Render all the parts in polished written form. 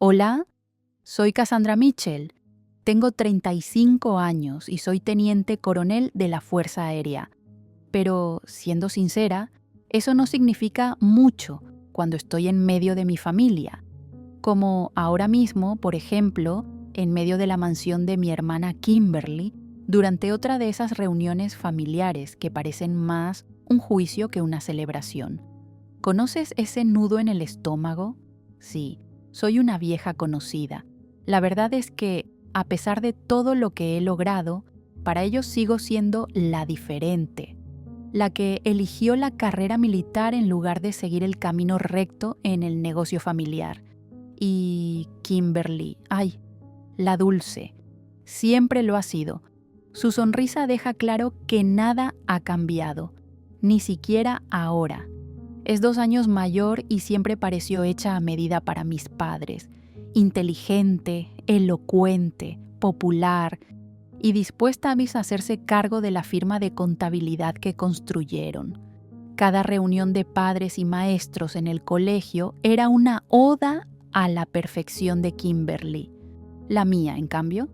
Hola, soy Cassandra Mitchell. Tengo 35 años y soy teniente coronel de la Fuerza Aérea. Pero, siendo sincera, eso no significa mucho cuando estoy en medio de mi familia. Como ahora mismo, por ejemplo, en medio de la mansión de mi hermana Kimberly, durante otra de esas reuniones familiares que parecen más un juicio que una celebración. ¿Conoces ese nudo en el estómago? Sí, soy una vieja conocida. La verdad es que, a pesar de todo lo que he logrado, para ellos sigo siendo la diferente, la que eligió la carrera militar en lugar de seguir el camino recto en el negocio familiar. Y Kimberly, ay, la dulce, siempre lo ha sido. Su sonrisa deja claro que nada ha cambiado, ni siquiera ahora. Es 2 años mayor y siempre pareció hecha a medida para mis padres. Inteligente, elocuente, popular y dispuesta a hacerse cargo de la firma de contabilidad que construyeron. Cada reunión de padres y maestros en el colegio era una oda a la perfección de Kimberly. La mía, en cambio,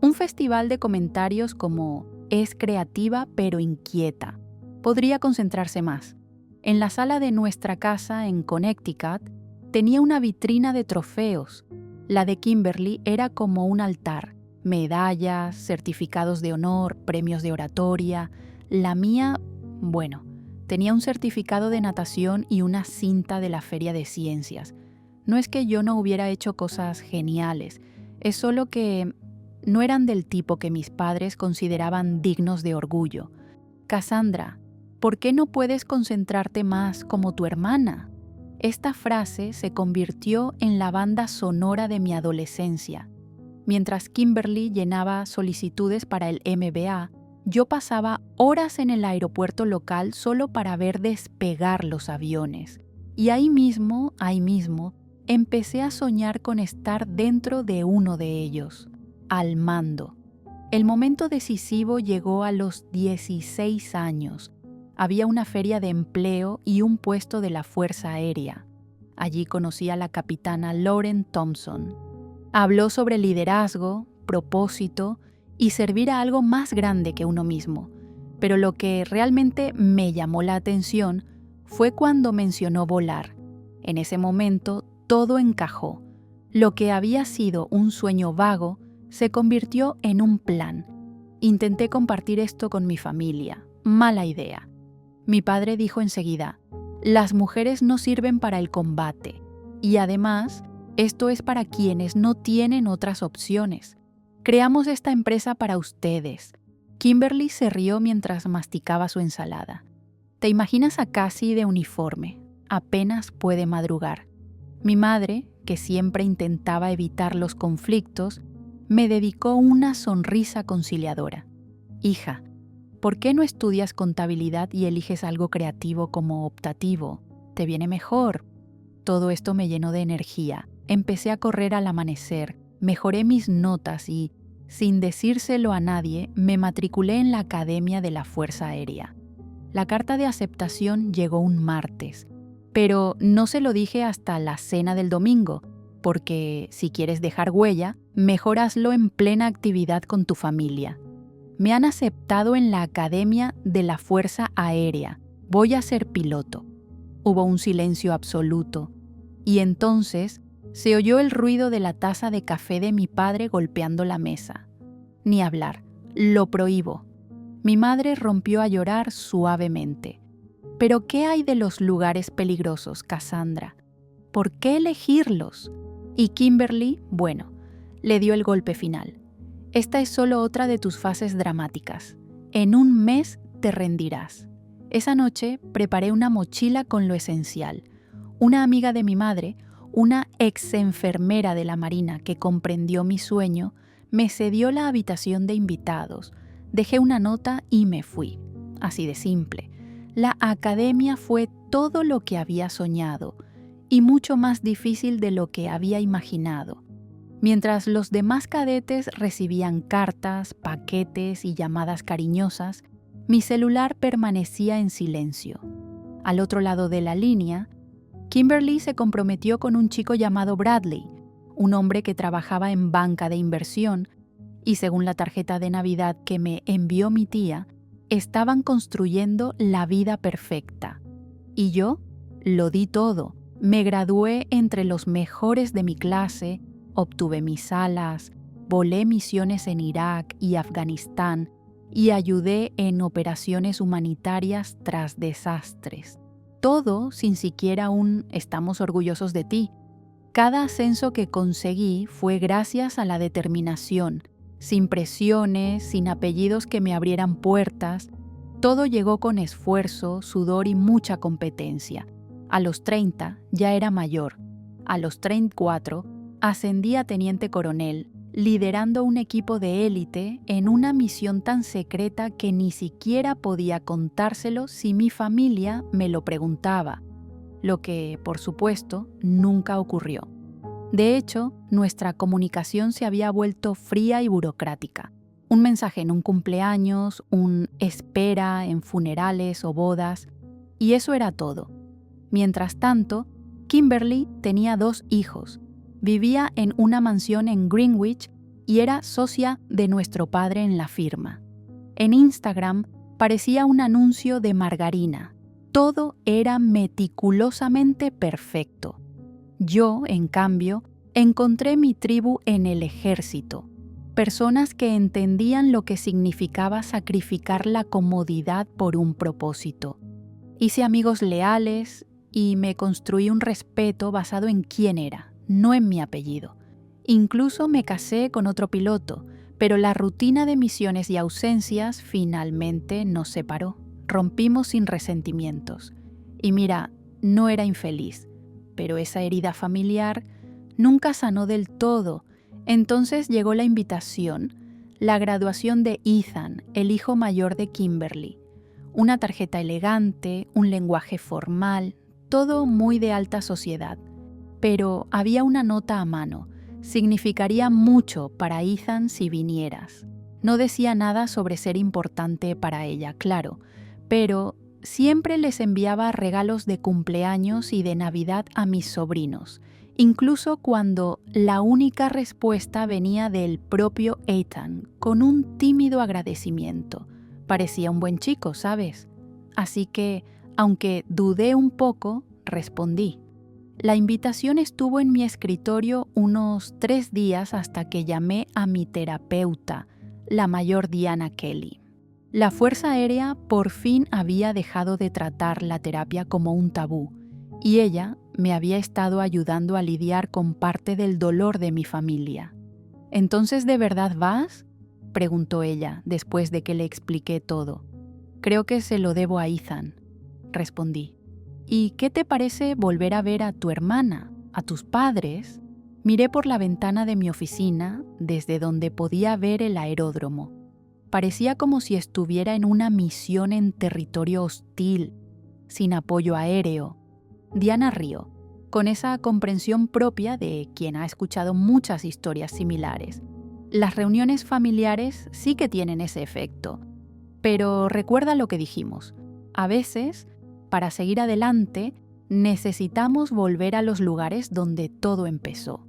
un festival de comentarios como es creativa pero inquieta. Podría concentrarse más. En la sala de nuestra casa en Connecticut tenía una vitrina de trofeos. La de Kimberly era como un altar, medallas, certificados de honor, premios de oratoria. La mía, bueno, tenía un certificado de natación y una cinta de la Feria de Ciencias. No es que yo no hubiera hecho cosas geniales, es solo que no eran del tipo que mis padres consideraban dignos de orgullo. Cassandra, ¿por qué no puedes concentrarte más como tu hermana? Esta frase se convirtió en la banda sonora de mi adolescencia. Mientras Kimberly llenaba solicitudes para el MBA, yo pasaba horas en el aeropuerto local solo para ver despegar los aviones. Y ahí mismo, empecé a soñar con estar dentro de uno de ellos, al mando. El momento decisivo llegó a los 16 años. Había una feria de empleo y un puesto de la Fuerza Aérea. Allí conocí a la capitana Lauren Thompson. Habló sobre liderazgo, propósito y servir a algo más grande que uno mismo. Pero lo que realmente me llamó la atención fue cuando mencionó volar. En ese momento todo encajó. Lo que había sido un sueño vago se convirtió en un plan. Intenté compartir esto con mi familia. Mala idea. Mi padre dijo enseguida, las mujeres no sirven para el combate y además, esto es para quienes no tienen otras opciones. Creamos esta empresa para ustedes. Kimberly se rió mientras masticaba su ensalada. ¿Te imaginas a Cassie de uniforme? Apenas puede madrugar. Mi madre, que siempre intentaba evitar los conflictos, me dedicó una sonrisa conciliadora. Hija, ¿por qué no estudias contabilidad y eliges algo creativo como optativo? Te viene mejor. Todo esto me llenó de energía. Empecé a correr al amanecer, mejoré mis notas y, sin decírselo a nadie, me matriculé en la Academia de la Fuerza Aérea. La carta de aceptación llegó un martes, pero no se lo dije hasta la cena del domingo, porque si quieres dejar huella, mejor hazlo en plena actividad con tu familia. Me han aceptado en la Academia de la Fuerza Aérea. Voy a ser piloto. Hubo un silencio absoluto. Y entonces se oyó el ruido de la taza de café de mi padre golpeando la mesa. Ni hablar. Lo prohíbo. Mi madre rompió a llorar suavemente. ¿Pero qué hay de los lugares peligrosos, Cassandra? ¿Por qué elegirlos? Y Kimberly, bueno, le dio el golpe final. Esta es solo otra de tus fases dramáticas. En un mes te rendirás. Esa noche preparé una mochila con lo esencial. Una amiga de mi madre, una ex enfermera de la Marina que comprendió mi sueño, me cedió la habitación de invitados. Dejé una nota y me fui. Así de simple. La academia fue todo lo que había soñado y mucho más difícil de lo que había imaginado. Mientras los demás cadetes recibían cartas, paquetes y llamadas cariñosas, mi celular permanecía en silencio. Al otro lado de la línea, Kimberly se comprometió con un chico llamado Bradley, un hombre que trabajaba en banca de inversión, y según la tarjeta de Navidad que me envió mi tía, estaban construyendo la vida perfecta. Y yo lo di todo. Me gradué entre los mejores de mi clase, obtuve mis alas, volé misiones en Irak y Afganistán y ayudé en operaciones humanitarias tras desastres. Todo sin siquiera un "estamos orgullosos de ti". Cada ascenso que conseguí fue gracias a la determinación, sin presiones, sin apellidos que me abrieran puertas. Todo llegó con esfuerzo, sudor y mucha competencia. A los 30 ya era mayor. A los 34 ascendí a teniente coronel, liderando un equipo de élite en una misión tan secreta que ni siquiera podía contárselo si mi familia me lo preguntaba, lo que, por supuesto, nunca ocurrió. De hecho, nuestra comunicación se había vuelto fría y burocrática. Un mensaje en un cumpleaños, un espera en funerales o bodas, y eso era todo. Mientras tanto, Kimberly tenía 2 hijos, vivía en una mansión en Greenwich y era socia de nuestro padre en la firma. En Instagram parecía un anuncio de margarina. Todo era meticulosamente perfecto. Yo, en cambio, encontré mi tribu en el ejército. Personas que entendían lo que significaba sacrificar la comodidad por un propósito. Hice amigos leales y me construí un respeto basado en quién era, no en mi apellido. Incluso me casé con otro piloto, pero la rutina de misiones y ausencias finalmente nos separó. Rompimos sin resentimientos. Y mira, no era infeliz, pero esa herida familiar nunca sanó del todo. Entonces llegó la invitación, la graduación de Ethan, el hijo mayor de Kimberly. Una tarjeta elegante, un lenguaje formal, todo muy de alta sociedad. Pero había una nota a mano. Significaría mucho para Ethan si vinieras. No decía nada sobre ser importante para ella, claro, pero siempre les enviaba regalos de cumpleaños y de Navidad a mis sobrinos, incluso cuando la única respuesta venía del propio Ethan, con un tímido agradecimiento. Parecía un buen chico, ¿sabes? Así que, aunque dudé un poco, respondí. La invitación estuvo en mi escritorio unos 3 días hasta que llamé a mi terapeuta, la mayor Diana Kelly. La Fuerza Aérea por fin había dejado de tratar la terapia como un tabú, y ella me había estado ayudando a lidiar con parte del dolor de mi familia. ¿Entonces de verdad vas?, preguntó ella después de que le expliqué todo. Creo que se lo debo a Ethan, respondí. ¿Y qué te parece volver a ver a tu hermana, a tus padres? Miré por la ventana de mi oficina, desde donde podía ver el aeródromo. Parecía como si estuviera en una misión en territorio hostil, sin apoyo aéreo. Diana rió, con esa comprensión propia de quien ha escuchado muchas historias similares. Las reuniones familiares sí que tienen ese efecto. Pero recuerda lo que dijimos. A veces, para seguir adelante, necesitamos volver a los lugares donde todo empezó.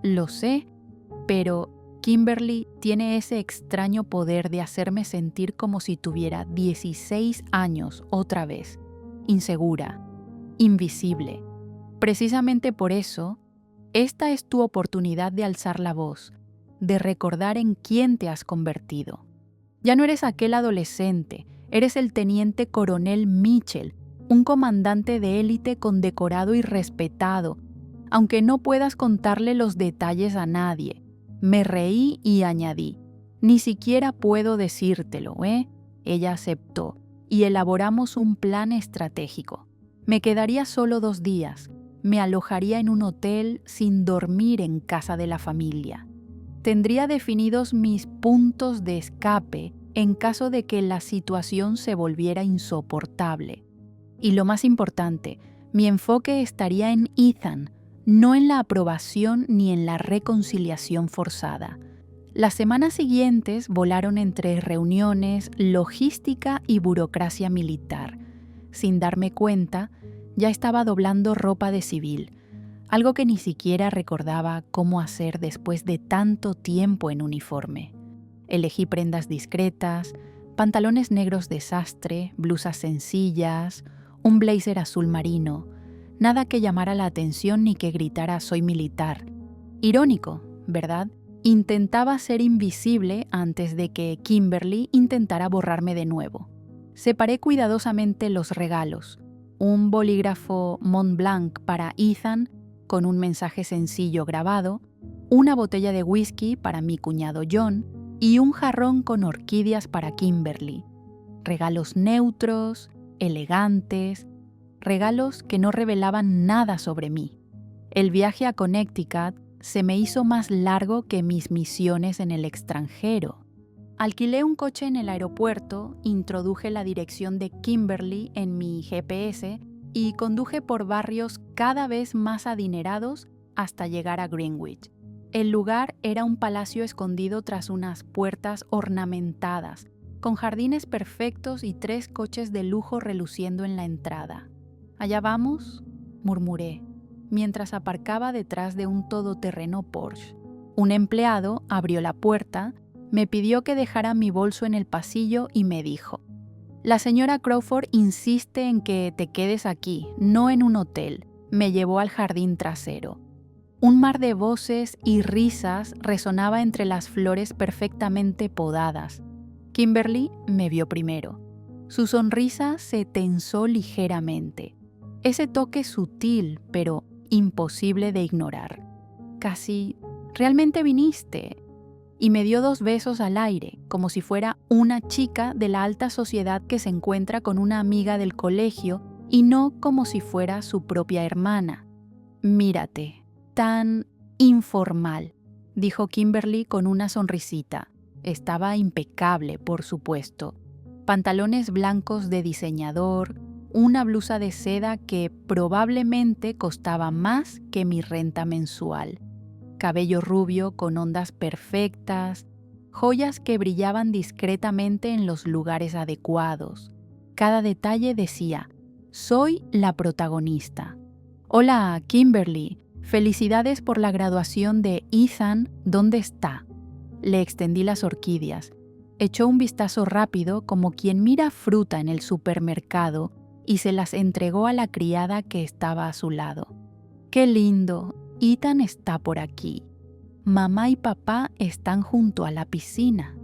Lo sé, pero Kimberly tiene ese extraño poder de hacerme sentir como si tuviera 16 años otra vez, insegura, invisible. Precisamente por eso, esta es tu oportunidad de alzar la voz, de recordar en quién te has convertido. Ya no eres aquel adolescente, eres el teniente coronel Mitchell, un comandante de élite condecorado y respetado, aunque no puedas contarle los detalles a nadie. Me reí y añadí, ni siquiera puedo decírtelo, ¿eh? Ella aceptó y elaboramos un plan estratégico. Me quedaría solo 2 días, me alojaría en un hotel sin dormir en casa de la familia. Tendría definidos mis puntos de escape en caso de que la situación se volviera insoportable. Y lo más importante, mi enfoque estaría en Ethan, no en la aprobación ni en la reconciliación forzada. Las semanas siguientes volaron entre reuniones, logística y burocracia militar. Sin darme cuenta, ya estaba doblando ropa de civil. algo que ni siquiera recordaba cómo hacer después de tanto tiempo en uniforme. Elegí prendas discretas, pantalones negros de sastre, blusas sencillas, un blazer azul marino, nada que llamara la atención ni que gritara "soy militar". Irónico, ¿verdad? Intentaba ser invisible antes de que Kimberly intentara borrarme de nuevo. Separé cuidadosamente los regalos, un bolígrafo Montblanc para Ethan con un mensaje sencillo grabado, una botella de whisky para mi cuñado John y un jarrón con orquídeas para Kimberly. Regalos neutros, elegantes, regalos que no revelaban nada sobre mí. El viaje a Connecticut se me hizo más largo que mis misiones en el extranjero. Alquilé un coche en el aeropuerto, introduje la dirección de Kimberly en mi GPS y conduje por barrios cada vez más adinerados hasta llegar a Greenwich. El lugar era un palacio escondido tras unas puertas ornamentadas, con jardines perfectos y 3 coches de lujo reluciendo en la entrada. «¿Allá vamos?», murmuré, mientras aparcaba detrás de un todoterreno Porsche. Un empleado abrió la puerta, me pidió que dejara mi bolso en el pasillo y me dijo: «La señora Crawford insiste en que te quedes aquí, no en un hotel». Me llevó al jardín trasero. Un mar de voces y risas resonaba entre las flores perfectamente podadas. Kimberly me vio primero. Su sonrisa se tensó ligeramente. Ese toque sutil, pero imposible de ignorar. Casi, «¿realmente viniste?». Y me dio 2 besos al aire, como si fuera una chica de la alta sociedad que se encuentra con una amiga del colegio y no como si fuera su propia hermana. «Mírate, tan informal», dijo Kimberly con una sonrisita. Estaba impecable, por supuesto. Pantalones blancos de diseñador, una blusa de seda que probablemente costaba más que mi renta mensual. Cabello rubio con ondas perfectas, joyas que brillaban discretamente en los lugares adecuados. Cada detalle decía: «soy la protagonista». «Hola, Kimberly, felicidades por la graduación de Ethan, ¿dónde está?». Le extendí las orquídeas. Echó un vistazo rápido como quien mira fruta en el supermercado y se las entregó a la criada que estaba a su lado. «Qué lindo, Ethan está por aquí. Mamá y papá están junto a la piscina».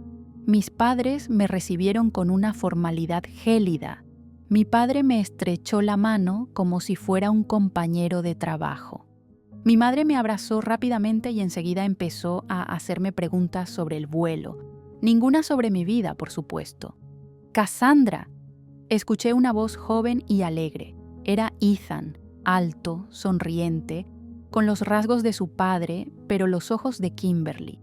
Mis padres me recibieron con una formalidad gélida. Mi padre me estrechó la mano como si fuera un compañero de trabajo. Mi madre me abrazó rápidamente y enseguida empezó a hacerme preguntas sobre el vuelo. Ninguna sobre mi vida, por supuesto. «Cassandra», escuché una voz joven y alegre. Era Ethan, alto, sonriente, con los rasgos de su padre, pero los ojos de Kimberly.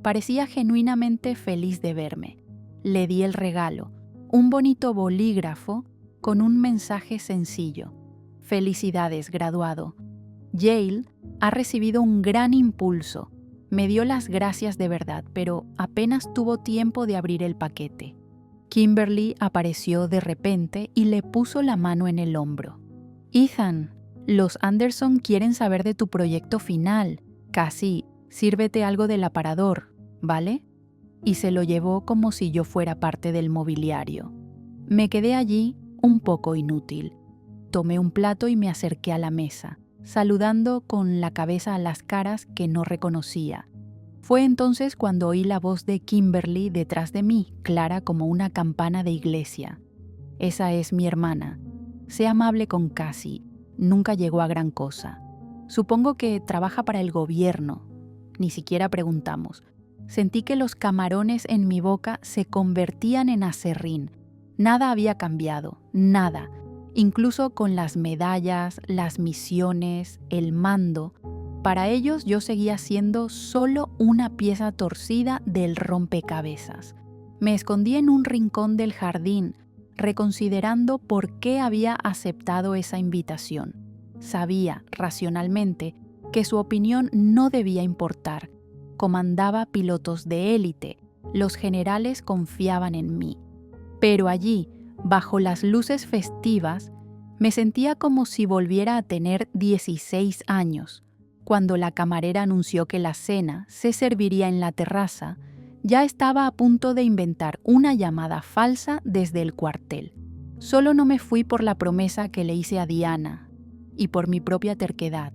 Parecía genuinamente feliz de verme. Le di el regalo, un bonito bolígrafo con un mensaje sencillo: «Felicidades, graduado. Yale ha recibido un gran impulso». Me dio las gracias de verdad, pero apenas tuvo tiempo de abrir el paquete. Kimberly apareció de repente y le puso la mano en el hombro. «Ethan, los Anderson quieren saber de tu proyecto final. Casi, sírvete algo del aparador, ¿vale?». Y se lo llevó como si yo fuera parte del mobiliario. Me quedé allí un poco inútil. Tomé un plato y me acerqué a la mesa, saludando con la cabeza a las caras que no reconocía. Fue entonces cuando oí la voz de Kimberly detrás de mí, clara como una campana de iglesia. «Esa es mi hermana. Sé amable con Cassie. Nunca llegó a gran cosa. Supongo que trabaja para el gobierno». Ni siquiera preguntamos. Sentí que los camarones en mi boca se convertían en aserrín. Nada había cambiado, nada. Incluso con las medallas, las misiones, el mando. Para ellos yo seguía siendo solo una pieza torcida del rompecabezas. Me escondí en un rincón del jardín, reconsiderando por qué había aceptado esa invitación. Sabía, racionalmente, que su opinión no debía importar. Comandaba pilotos de élite, los generales confiaban en mí. Pero allí, bajo las luces festivas, me sentía como si volviera a tener 16 años, Cuando la camarera anunció que la cena se serviría en la terraza, ya estaba a punto de inventar una llamada falsa desde el cuartel. Solo no me fui por la promesa que le hice a Diana y por mi propia terquedad.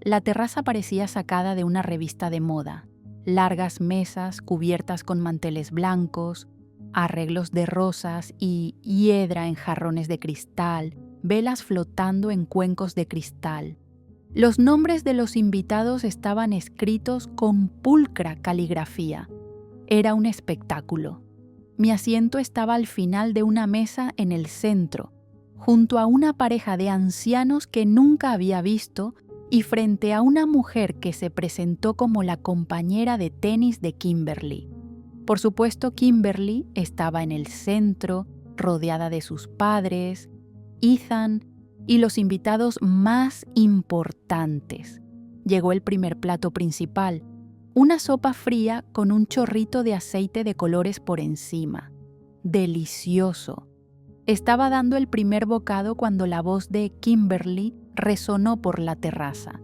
La terraza parecía sacada de una revista de moda. Largas mesas cubiertas con manteles blancos, arreglos de rosas y hiedra en jarrones de cristal, velas flotando en cuencos de cristal. Los nombres de los invitados estaban escritos con pulcra caligrafía. Era un espectáculo. Mi asiento estaba al final de una mesa en el centro, junto a una pareja de ancianos que nunca había visto y frente a una mujer que se presentó como la compañera de tenis de Kimberly. Por supuesto, Kimberly estaba en el centro, rodeada de sus padres, Ethan y los invitados más importantes. Llegó el primer plato principal, una sopa fría con un chorrito de aceite de colores por encima. Delicioso. Estaba dando el primer bocado cuando la voz de Kimberly resonó por la terraza.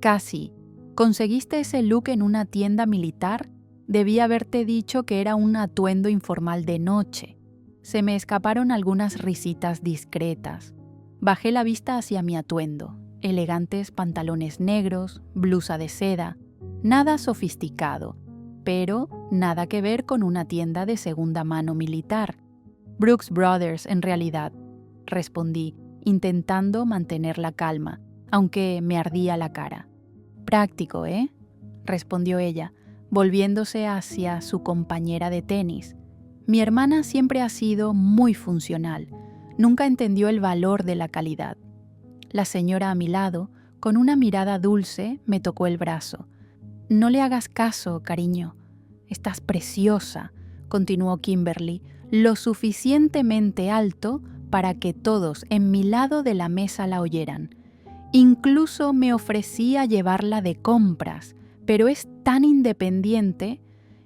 Cassie, ¿conseguiste ese look en una tienda militar? Debí haberte dicho que era un atuendo informal de noche. Se me escaparon algunas risitas discretas. Bajé la vista hacia mi atuendo. Elegantes pantalones negros, blusa de seda. Nada sofisticado, pero nada que ver con una tienda de segunda mano militar. Brooks Brothers, en realidad, respondí, intentando mantener la calma, aunque me ardía la cara. Práctico, ¿eh? Respondió ella, volviéndose hacia su compañera de tenis. Mi hermana siempre ha sido muy funcional. Nunca entendió el valor de la calidad. La señora a mi lado, con una mirada dulce, me tocó el brazo. No le hagas caso, cariño. Estás preciosa, continuó Kimberly, lo suficientemente alto para que todos en mi lado de la mesa la oyeran. Incluso me ofrecí a llevarla de compras, pero es tan independiente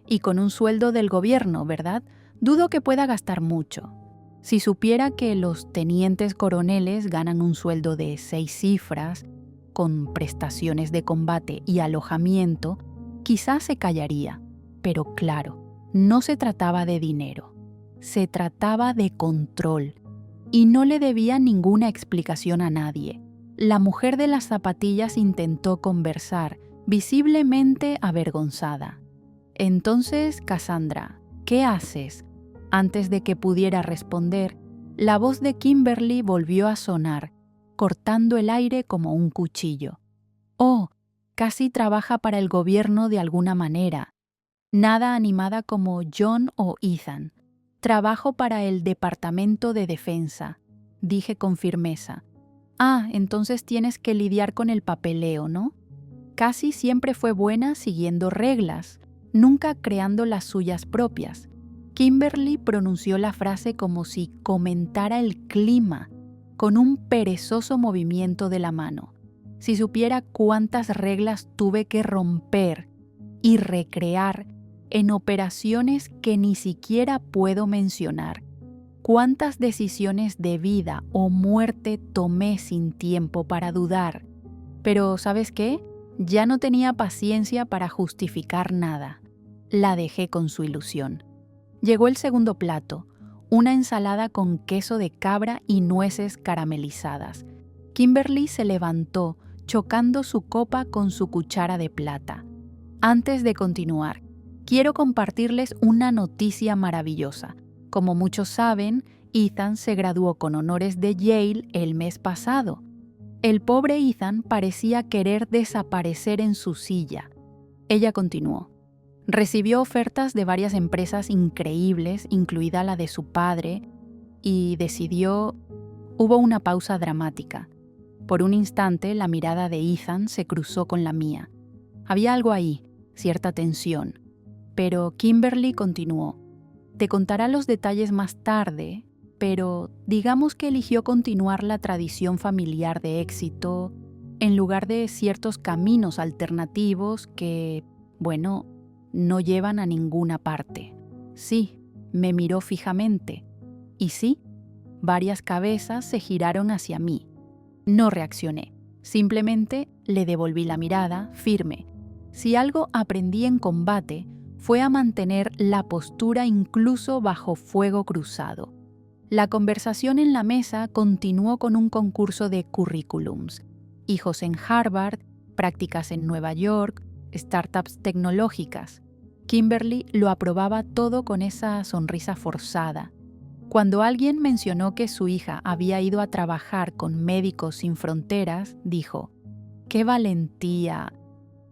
y con un sueldo del gobierno, ¿verdad? Dudo que pueda gastar mucho. Si supiera que los tenientes coroneles ganan un sueldo de 6 cifras, con prestaciones de combate y alojamiento, quizás se callaría. Pero claro, no se trataba de dinero. Se trataba de control. Y no le debía ninguna explicación a nadie. La mujer de las zapatillas intentó conversar, visiblemente avergonzada. Entonces, Cassandra, ¿qué haces? Antes de que pudiera responder, la voz de Kimberly volvió a sonar, cortando el aire como un cuchillo. Oh, Cassie trabaja para el gobierno de alguna manera. Nada animada como John o Ethan. Trabajo para el Departamento de Defensa, dije con firmeza. Ah, entonces tienes que lidiar con el papeleo, ¿no? Cassie siempre fue buena siguiendo reglas, nunca creando las suyas propias. Kimberly pronunció la frase como si comentara el clima, con un perezoso movimiento de la mano. Si supiera cuántas reglas tuve que romper y recrear en operaciones que ni siquiera puedo mencionar, cuántas decisiones de vida o muerte tomé sin tiempo para dudar. Pero, ¿sabes qué? Ya no tenía paciencia para justificar nada. La dejé con su ilusión. Llegó el segundo plato, una ensalada con queso de cabra y nueces caramelizadas. Kimberly se levantó, chocando su copa con su cuchara de plata. Antes de continuar, quiero compartirles una noticia maravillosa. Como muchos saben, Ethan se graduó con honores de Yale el mes pasado. El pobre Ethan parecía querer desaparecer en su silla. Ella continuó. Recibió ofertas de varias empresas increíbles, incluida la de su padre, y decidió... Hubo una pausa dramática. Por un instante, la mirada de Ethan se cruzó con la mía. Había algo ahí, cierta tensión. Pero Kimberly continuó. Te contará los detalles más tarde, pero digamos que eligió continuar la tradición familiar de éxito en lugar de ciertos caminos alternativos que, bueno, no llevan a ninguna parte. Sí, me miró fijamente. Y sí, varias cabezas se giraron hacia mí. No reaccioné. Simplemente le devolví la mirada, firme. Si algo aprendí en combate, fue a mantener la postura incluso bajo fuego cruzado. La conversación en la mesa continuó con un concurso de currículums. Hijos en Harvard, prácticas en Nueva York, startups tecnológicas. Kimberly lo aprobaba todo con esa sonrisa forzada. Cuando alguien mencionó que su hija había ido a trabajar con Médicos Sin Fronteras, dijo: ¡qué valentía!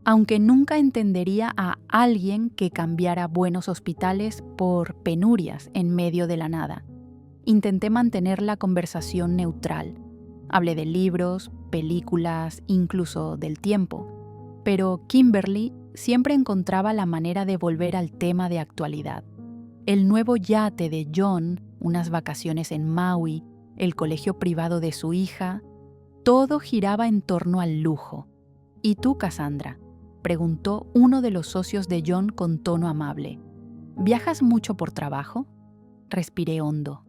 Aunque nunca entendería a alguien que cambiara buenos hospitales por penurias en medio de la nada. Intenté mantener la conversación neutral. Hablé de libros, películas, incluso del tiempo. Pero Kimberly siempre encontraba la manera de volver al tema de actualidad. El nuevo yate de John, unas vacaciones en Maui, el colegio privado de su hija, todo giraba en torno al lujo. ¿Y tú, Cassandra?, preguntó uno de los socios de John con tono amable. ¿Viajas mucho por trabajo? Respiré hondo.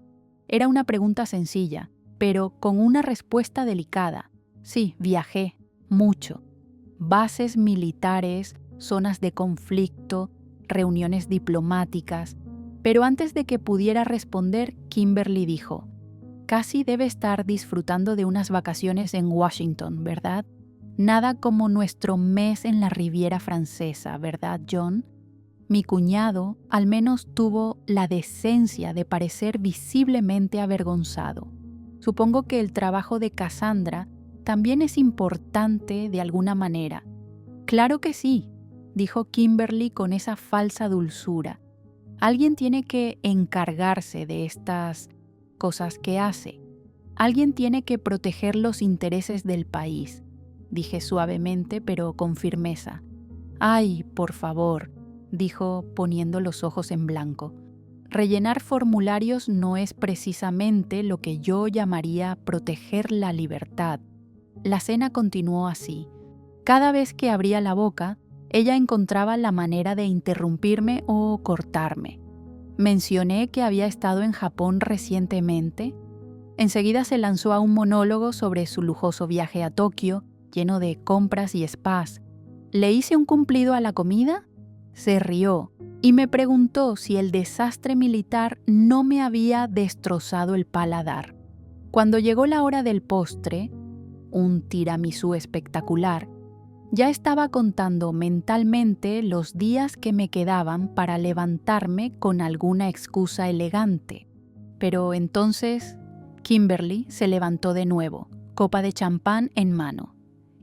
Era una pregunta sencilla, pero con una respuesta delicada. Sí, viajé, mucho. Bases militares, zonas de conflicto, reuniones diplomáticas. Pero antes de que pudiera responder, Kimberly dijo: casi debe estar disfrutando de unas vacaciones en Washington, ¿verdad? Nada como nuestro mes en la Riviera Francesa, ¿verdad, John? Mi cuñado al menos tuvo la decencia de parecer visiblemente avergonzado. Supongo que el trabajo de Cassandra también es importante de alguna manera. Claro que sí, dijo Kimberly con esa falsa dulzura. Alguien tiene que encargarse de estas cosas que hace. Alguien tiene que proteger los intereses del país, dije suavemente pero con firmeza. Ay, por favor, dijo poniendo los ojos en blanco. Rellenar formularios no es precisamente lo que yo llamaría proteger la libertad. La cena continuó así. Cada vez que abría la boca, ella encontraba la manera de interrumpirme o cortarme. Mencioné que había estado en Japón recientemente. Enseguida se lanzó a un monólogo sobre su lujoso viaje a Tokio, lleno de compras y spas. ¿Le hice un cumplido a la comida? Se rió y me preguntó si el desastre militar no me había destrozado el paladar. Cuando llegó la hora del postre, un tiramisú espectacular, ya estaba contando mentalmente los días que me quedaban para levantarme con alguna excusa elegante. Pero entonces Kimberly se levantó de nuevo, copa de champán en mano.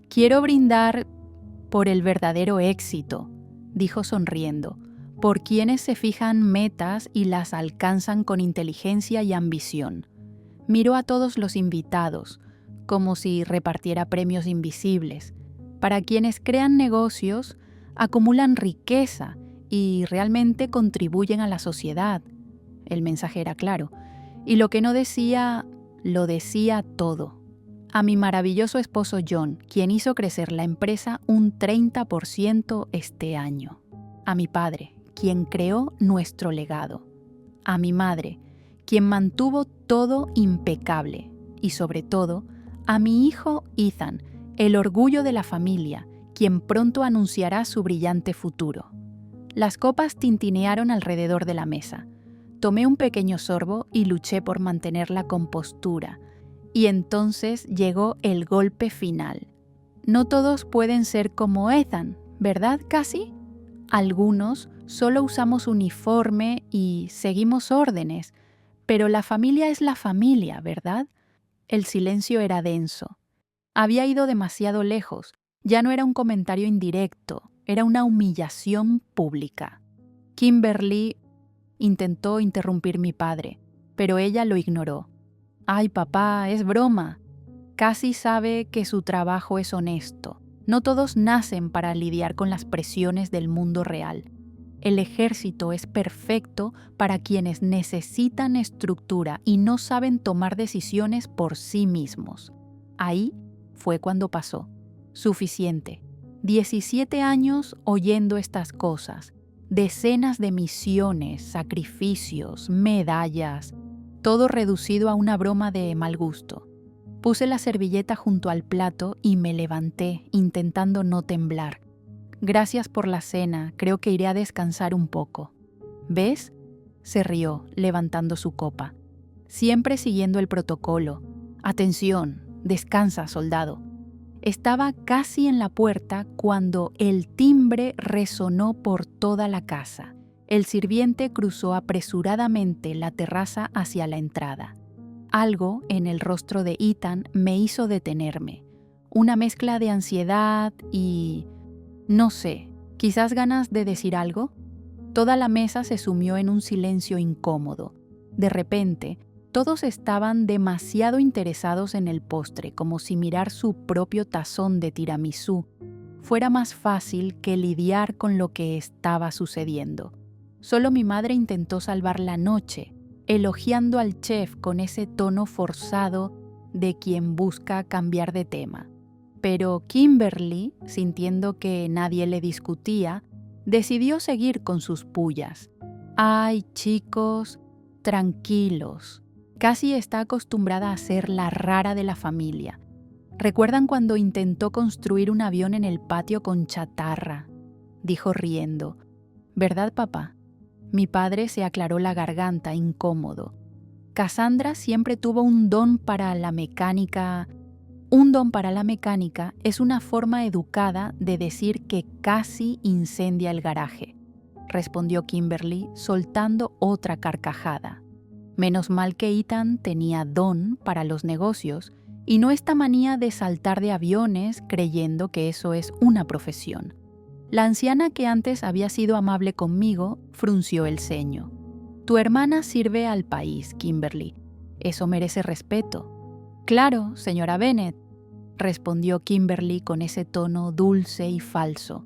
Quiero brindar por el verdadero éxito, dijo sonriendo, por quienes se fijan metas y las alcanzan con inteligencia y ambición. Miró a todos los invitados, como si repartiera premios invisibles. Para quienes crean negocios, acumulan riqueza y realmente contribuyen a la sociedad. El mensaje era claro, y lo que no decía, lo decía todo. A mi maravilloso esposo John, quien hizo crecer la empresa un 30% este año. A mi padre, quien creó nuestro legado. A mi madre, quien mantuvo todo impecable. Y sobre todo, a mi hijo Ethan, el orgullo de la familia, quien pronto anunciará su brillante futuro. Las copas tintinearon alrededor de la mesa. Tomé un pequeño sorbo y luché por mantener la compostura. Y entonces llegó el golpe final. No todos pueden ser como Ethan, ¿verdad, Cassie? Algunos solo usamos uniforme y seguimos órdenes, pero la familia es la familia, ¿verdad? El silencio era denso. Había ido demasiado lejos. Ya no era un comentario indirecto, era una humillación pública. Kimberly intentó interrumpir mi padre, pero ella lo ignoró. «Ay, papá, es broma. Cassie sabe que su trabajo es honesto. No todos nacen para lidiar con las presiones del mundo real. El ejército es perfecto para quienes necesitan estructura y no saben tomar decisiones por sí mismos». Ahí fue cuando pasó. Suficiente. 17 años oyendo estas cosas. Decenas de misiones, sacrificios, medallas. Todo reducido a una broma de mal gusto. Puse la servilleta junto al plato y me levanté, intentando no temblar. Gracias por la cena, creo que iré a descansar un poco. ¿Ves? Se rió, levantando su copa. Siempre siguiendo el protocolo. Atención, descansa, soldado. Estaba casi en la puerta cuando el timbre resonó por toda la casa. El sirviente cruzó apresuradamente la terraza hacia la entrada. Algo en el rostro de Ethan me hizo detenerme. Una mezcla de ansiedad y... no sé, quizás ganas de decir algo. Toda la mesa se sumió en un silencio incómodo. De repente, todos estaban demasiado interesados en el postre, como si mirar su propio tazón de tiramisú fuera más fácil que lidiar con lo que estaba sucediendo. Solo mi madre intentó salvar la noche, elogiando al chef con ese tono forzado de quien busca cambiar de tema. Pero Kimberly, sintiendo que nadie le discutía, decidió seguir con sus pullas. «Ay, chicos, tranquilos». Casi está acostumbrada a ser la rara de la familia. ¿Recuerdan cuando intentó construir un avión en el patio con chatarra?, dijo riendo. ¿Verdad, papá? Mi padre se aclaró la garganta, incómodo. Cassandra siempre tuvo un don para la mecánica. Un don para la mecánica es una forma educada de decir que casi incendia el garaje, respondió Kimberly, soltando otra carcajada. Menos mal que Ethan tenía don para los negocios y no esta manía de saltar de aviones creyendo que eso es una profesión. La anciana, que antes había sido amable conmigo, frunció el ceño. Tu hermana sirve al país, Kimberly. Eso merece respeto. Claro, señora Bennet, respondió Kimberly con ese tono dulce y falso.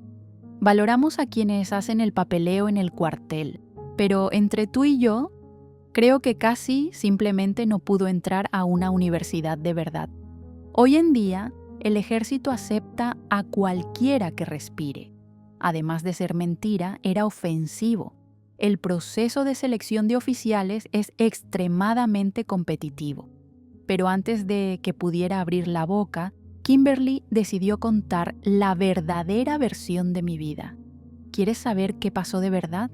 Valoramos a quienes hacen el papeleo en el cuartel, pero entre tú y yo, creo que casi simplemente no pudo entrar a una universidad de verdad. Hoy en día, el ejército acepta a cualquiera que respire. Además de ser mentira, era ofensivo. El proceso de selección de oficiales es extremadamente competitivo. Pero antes de que pudiera abrir la boca, Kimberly decidió contar la verdadera versión de mi vida. ¿Quieres saber qué pasó de verdad?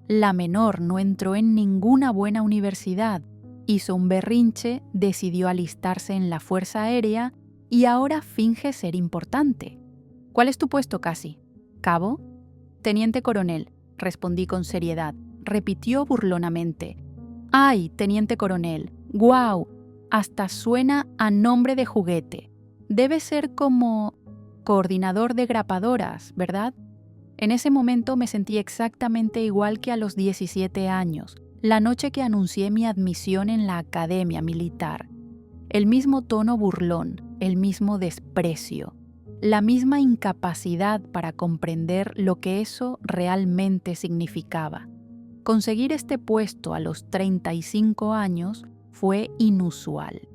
La menor no entró en ninguna buena universidad, hizo un berrinche, decidió alistarse en la Fuerza Aérea y ahora finge ser importante. ¿Cuál es tu puesto, Cassie? ¿Cabo? Teniente coronel, respondí con seriedad. Repitió burlonamente. ¡Ay, teniente coronel! ¡Guau! Hasta suena a nombre de juguete. Debe ser como coordinador de grapadoras, ¿verdad? En ese momento me sentí exactamente igual que a los 17 años, la noche que anuncié mi admisión en la academia militar. El mismo tono burlón, el mismo desprecio, la misma incapacidad para comprender lo que eso realmente significaba. Conseguir este puesto a los 35 años fue inusual.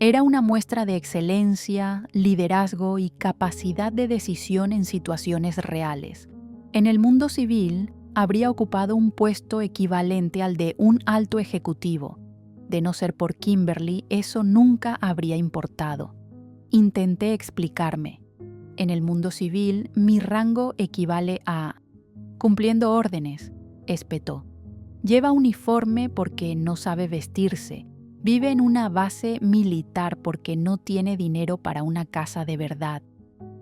Era una muestra de excelencia, liderazgo y capacidad de decisión en situaciones reales. En el mundo civil, habría ocupado un puesto equivalente al de un alto ejecutivo. De no ser por Kimberly, eso nunca habría importado. Intenté explicarme. En el mundo civil, mi rango equivale a cumpliendo órdenes, espetó. Lleva uniforme porque no sabe vestirse. Vive en una base militar porque no tiene dinero para una casa de verdad.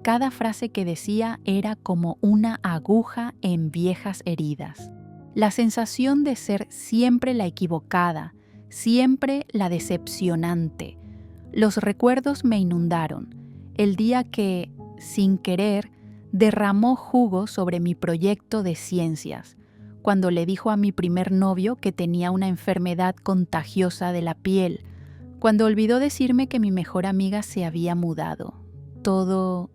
Cada frase que decía era como una aguja en viejas heridas. La sensación de ser siempre la equivocada, siempre la decepcionante. Los recuerdos me inundaron. El día que, sin querer, derramó jugo sobre mi proyecto de ciencias, cuando le dijo a mi primer novio que tenía una enfermedad contagiosa de la piel, cuando olvidó decirme que mi mejor amiga se había mudado. Todo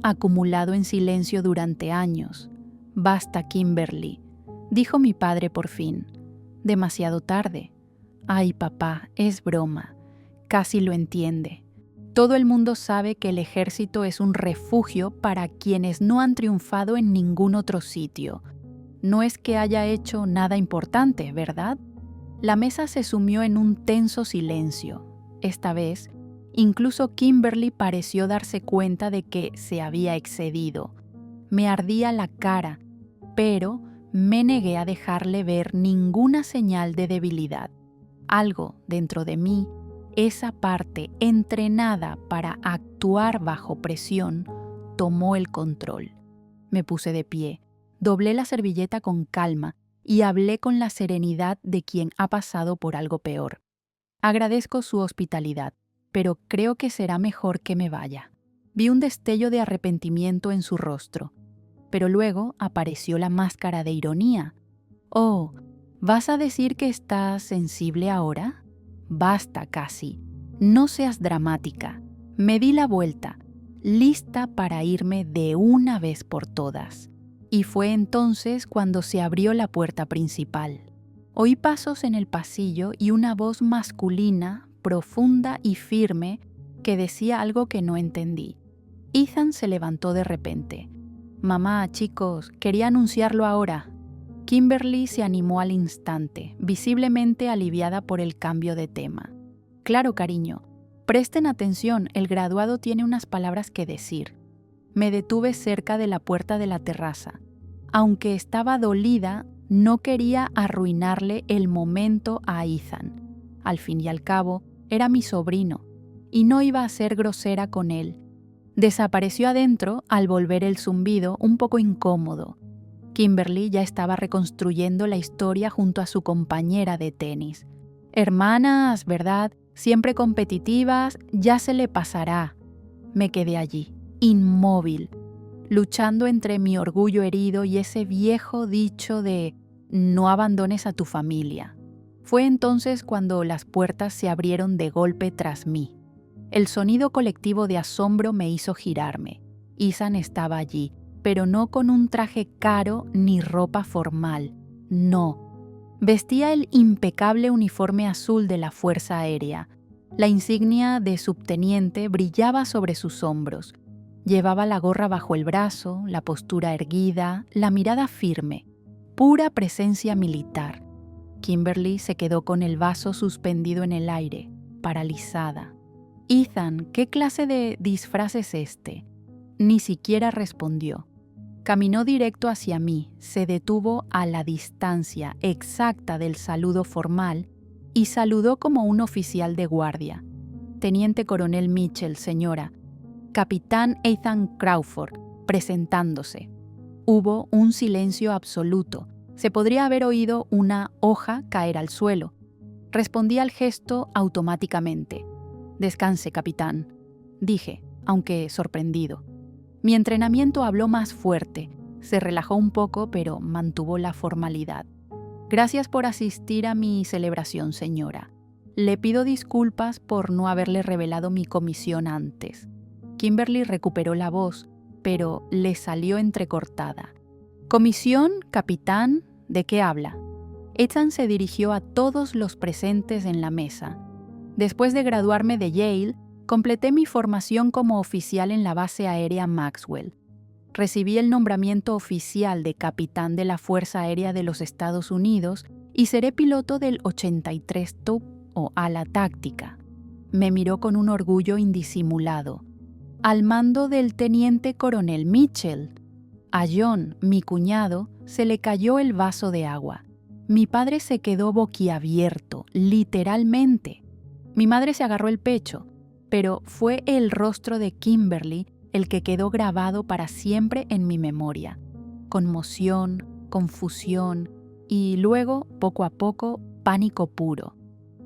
acumulado en silencio durante años. Basta, Kimberly, dijo mi padre por fin. Demasiado tarde. Ay, papá, es broma. Casi lo entiende. Todo el mundo sabe que el ejército es un refugio para quienes no han triunfado en ningún otro sitio. No es que haya hecho nada importante, ¿verdad? La mesa se sumió en un tenso silencio. Esta vez, Incluso Kimberly pareció darse cuenta de que se había excedido. Me ardía la cara, pero me negué a dejarle ver ninguna señal de debilidad. Algo dentro de mí, esa parte entrenada para actuar bajo presión, tomó el control. Me puse de pie, doblé la servilleta con calma y hablé con la serenidad de quien ha pasado por algo peor. Agradezco su hospitalidad, pero creo que será mejor que me vaya. Vi un destello de arrepentimiento en su rostro, pero luego apareció la máscara de ironía. «Oh, ¿vas a decir que estás sensible ahora? Basta, Cassie. No seas dramática». Me di la vuelta, lista para irme de una vez por todas. Y fue entonces cuando se abrió la puerta principal. Oí pasos en el pasillo y una voz masculina, profunda y firme, que decía algo que no entendí. Ethan se levantó de repente. «Mamá, chicos, quería anunciarlo ahora». Kimberly se animó al instante, visiblemente aliviada por el cambio de tema. «Claro, cariño. Presten atención, el graduado tiene unas palabras que decir». Me detuve cerca de la puerta de la terraza. Aunque estaba dolida, no quería arruinarle el momento a Ethan. Al fin y al cabo, era mi sobrino, y no iba a ser grosera con él. Desapareció adentro al volver el zumbido, un poco incómodo. Kimberly ya estaba reconstruyendo la historia junto a su compañera de tenis. «Hermanas, ¿verdad? Siempre competitivas, ya se le pasará». Me quedé allí, inmóvil, luchando entre mi orgullo herido y ese viejo dicho de «no abandones a tu familia». Fue entonces cuando las puertas se abrieron de golpe tras mí. El sonido colectivo de asombro me hizo girarme. Ethan estaba allí, pero no con un traje caro ni ropa formal. No. Vestía el impecable uniforme azul de la Fuerza Aérea. La insignia de subteniente brillaba sobre sus hombros. Llevaba la gorra bajo el brazo, la postura erguida, la mirada firme. Pura presencia militar. Kimberly se quedó con el vaso suspendido en el aire, paralizada. «Ethan, ¿qué clase de disfraz es este?». Ni siquiera respondió. Caminó directo hacia mí, se detuvo a la distancia exacta del saludo formal y saludó como un oficial de guardia. «Teniente Coronel Mitchell, señora. Capitán Ethan Crawford», presentándose. Hubo un silencio absoluto. Se podría haber oído una hoja caer al suelo. Respondí al gesto automáticamente. «Descanse, capitán», dije, aunque sorprendido. Mi entrenamiento habló más fuerte. Se relajó un poco, pero mantuvo la formalidad. «Gracias por asistir a mi celebración, señora. Le pido disculpas por no haberle revelado mi comisión antes». Kimberly recuperó la voz, pero le salió entrecortada. «¿Comisión, capitán? ¿De qué habla?». Ethan se dirigió a todos los presentes en la mesa. Después de graduarme de Yale, completé mi formación como oficial en la base aérea Maxwell. Recibí el nombramiento oficial de capitán de la Fuerza Aérea de los Estados Unidos y seré piloto del 83 TUP o ala táctica. Me miró con un orgullo indisimulado. Al mando del teniente coronel Mitchell. A John, mi cuñado, se le cayó el vaso de agua. Mi padre se quedó boquiabierto, literalmente. Mi madre se agarró el pecho, pero fue el rostro de Kimberly el que quedó grabado para siempre en mi memoria. Conmoción, confusión y luego, poco a poco, pánico puro.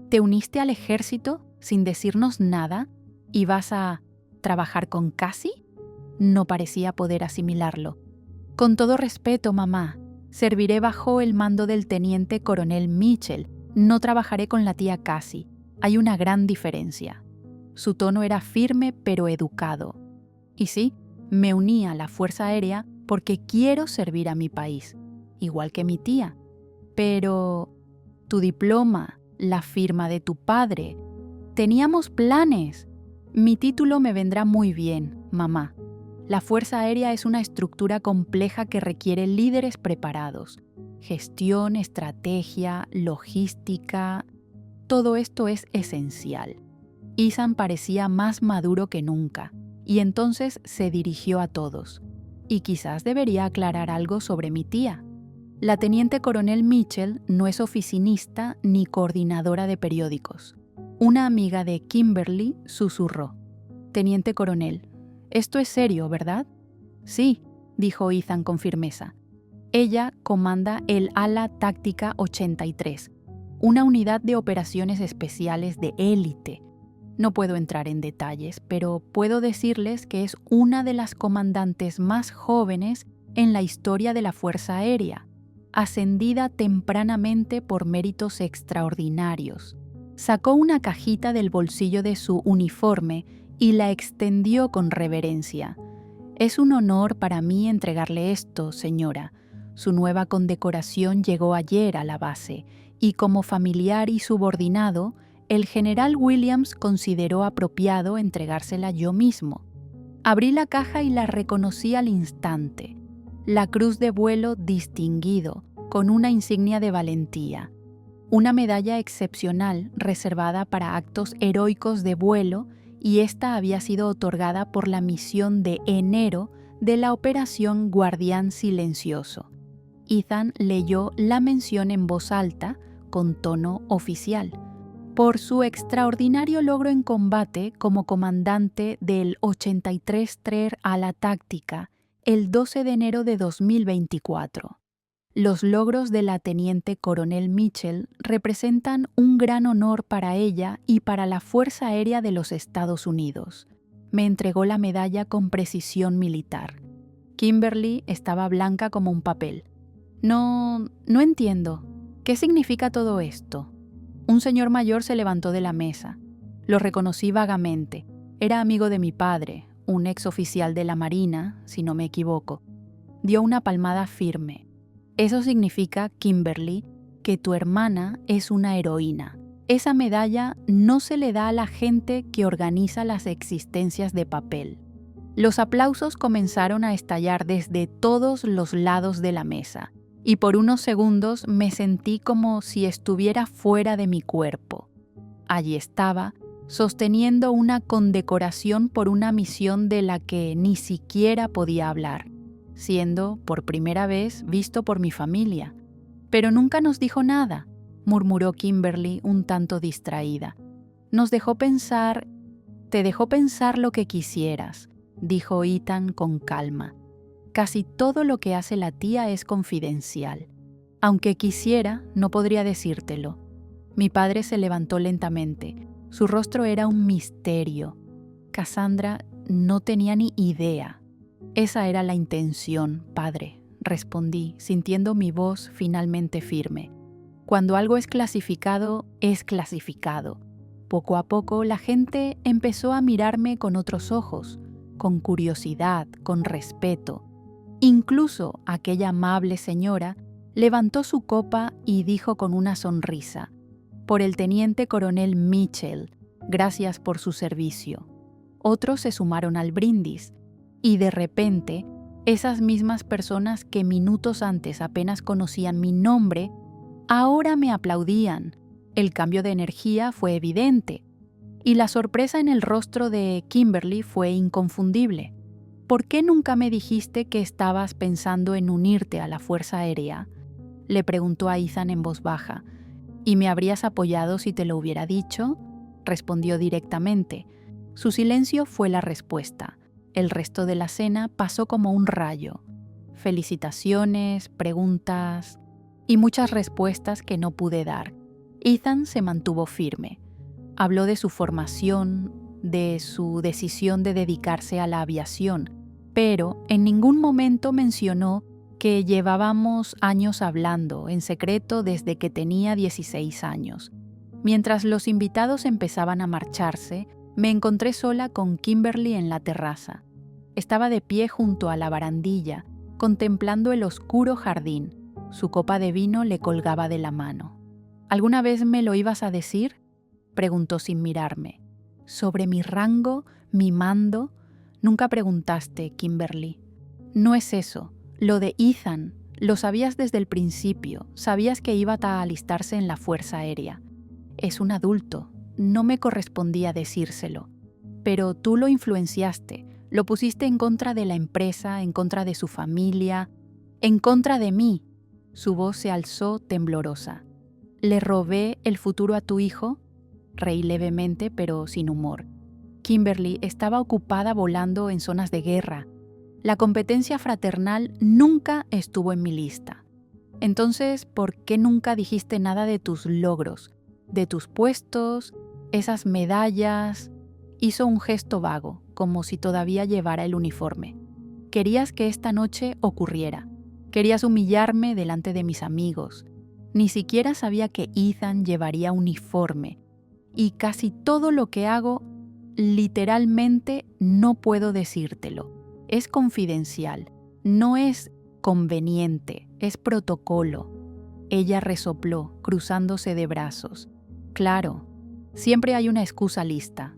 ¿Te uniste al ejército sin decirnos nada y vas a trabajar con Cassie? No parecía poder asimilarlo. «Con todo respeto, mamá, serviré bajo el mando del teniente coronel Mitchell. No trabajaré con la tía Cassie. Hay una gran diferencia». Su tono era firme pero educado. Y sí, me uní a la Fuerza Aérea porque quiero servir a mi país, igual que mi tía. Pero tu diploma, la firma de tu padre, teníamos planes. Mi título me vendrá muy bien, mamá. La Fuerza Aérea es una estructura compleja que requiere líderes preparados. Gestión, estrategia, logística, todo esto es esencial. Ethan parecía más maduro que nunca, y entonces se dirigió a todos. Y quizás debería aclarar algo sobre mi tía. La teniente coronel Mitchell no es oficinista ni coordinadora de periódicos. Una amiga de Kimberly susurró: «Teniente coronel, esto es serio, ¿verdad?» «Sí», dijo Ethan con firmeza. «Ella comanda el Ala Táctica 83, una unidad de operaciones especiales de élite. No puedo entrar en detalles, pero puedo decirles que es una de las comandantes más jóvenes en la historia de la Fuerza Aérea, ascendida tempranamente por méritos extraordinarios». Sacó una cajita del bolsillo de su uniforme y la extendió con reverencia. «Es un honor para mí entregarle esto, señora. Su nueva condecoración llegó ayer a la base, y como familiar y subordinado, el general Williams consideró apropiado entregársela yo mismo». Abrí la caja y la reconocí al instante. La cruz de vuelo distinguido, con una insignia de valentía. Una medalla excepcional reservada para actos heroicos de vuelo, y esta había sido otorgada por la misión de enero de la Operación Guardián Silencioso. Ethan leyó la mención en voz alta, con tono oficial. Por su extraordinario logro en combate como comandante del 83 TRER Ala Táctica, el 12 de enero de 2024. Los logros de la teniente coronel Mitchell representan un gran honor para ella y para la Fuerza Aérea de los Estados Unidos. Me entregó la medalla con precisión militar. Kimberly estaba blanca como un papel. No entiendo. ¿Qué significa todo esto? Un señor mayor se levantó de la mesa. Lo reconocí vagamente. Era amigo de mi padre, un exoficial de la Marina, si no me equivoco. Dio una palmada firme. «Eso significa, Kimberly, que tu hermana es una heroína. Esa medalla no se le da a la gente que organiza las existencias de papel». Los aplausos comenzaron a estallar desde todos los lados de la mesa, y por unos segundos me sentí como si estuviera fuera de mi cuerpo. Allí estaba, sosteniendo una condecoración por una misión de la que ni siquiera podía hablar, siendo, por primera vez, visto por mi familia. «Pero nunca nos dijo nada», murmuró Kimberly un tanto distraída. «Nos dejó pensar». «Te dejó pensar lo que quisieras», dijo Ethan con calma. «Casi todo lo que hace la tía es confidencial. Aunque quisiera, no podría decírtelo». Mi padre se levantó lentamente. Su rostro era un misterio. Cassandra no tenía ni idea. «Esa era la intención, padre», respondí, sintiendo mi voz finalmente firme. «Cuando algo es clasificado, es clasificado». Poco a poco la gente empezó a mirarme con otros ojos, con curiosidad, con respeto. Incluso aquella amable señora levantó su copa y dijo con una sonrisa: «Por el teniente coronel Mitchell, gracias por su servicio». Otros se sumaron al brindis. Y de repente, esas mismas personas que minutos antes apenas conocían mi nombre, ahora me aplaudían. El cambio de energía fue evidente, y la sorpresa en el rostro de Kimberly fue inconfundible. «¿Por qué nunca me dijiste que estabas pensando en unirte a la Fuerza Aérea?», le preguntó a Ethan en voz baja. «¿Y me habrías apoyado si te lo hubiera dicho?», respondió directamente. Su silencio fue la respuesta. El resto de la cena pasó como un rayo. Felicitaciones, preguntas y muchas respuestas que no pude dar. Ethan se mantuvo firme. Habló de su formación, de su decisión de dedicarse a la aviación, pero en ningún momento mencionó que llevábamos años hablando en secreto desde que tenía 16 años. Mientras los invitados empezaban a marcharse, me encontré sola con Kimberly en la terraza. Estaba de pie junto a la barandilla, contemplando el oscuro jardín. Su copa de vino le colgaba de la mano. «¿Alguna vez me lo ibas a decir?», preguntó sin mirarme. «¿Sobre mi rango, mi mando? Nunca preguntaste, Kimberly». «No es eso. Lo de Ethan, lo sabías desde el principio. Sabías que iba a alistarse en la Fuerza Aérea. Es un adulto. no me correspondía decírselo, pero tú lo influenciaste, lo pusiste en contra de la empresa, en contra de su familia, en contra de mí. Su voz se alzó temblorosa. ¿Le robé el futuro a tu hijo? Reí levemente, pero sin humor. Kimberly estaba ocupada volando en zonas de guerra. La competencia fraternal nunca estuvo en mi lista. Entonces, ¿por qué nunca dijiste nada de tus logros, de tus puestos, esas medallas? Hizo un gesto vago, como si todavía llevara el uniforme. Querías que esta noche ocurriera. Querías humillarme delante de mis amigos. Ni siquiera sabía que Ethan llevaría uniforme. Y casi todo lo que hago, literalmente no puedo decírtelo. Es confidencial, no es conveniente, es protocolo. Ella resopló, cruzándose de brazos. Claro, siempre hay una excusa lista.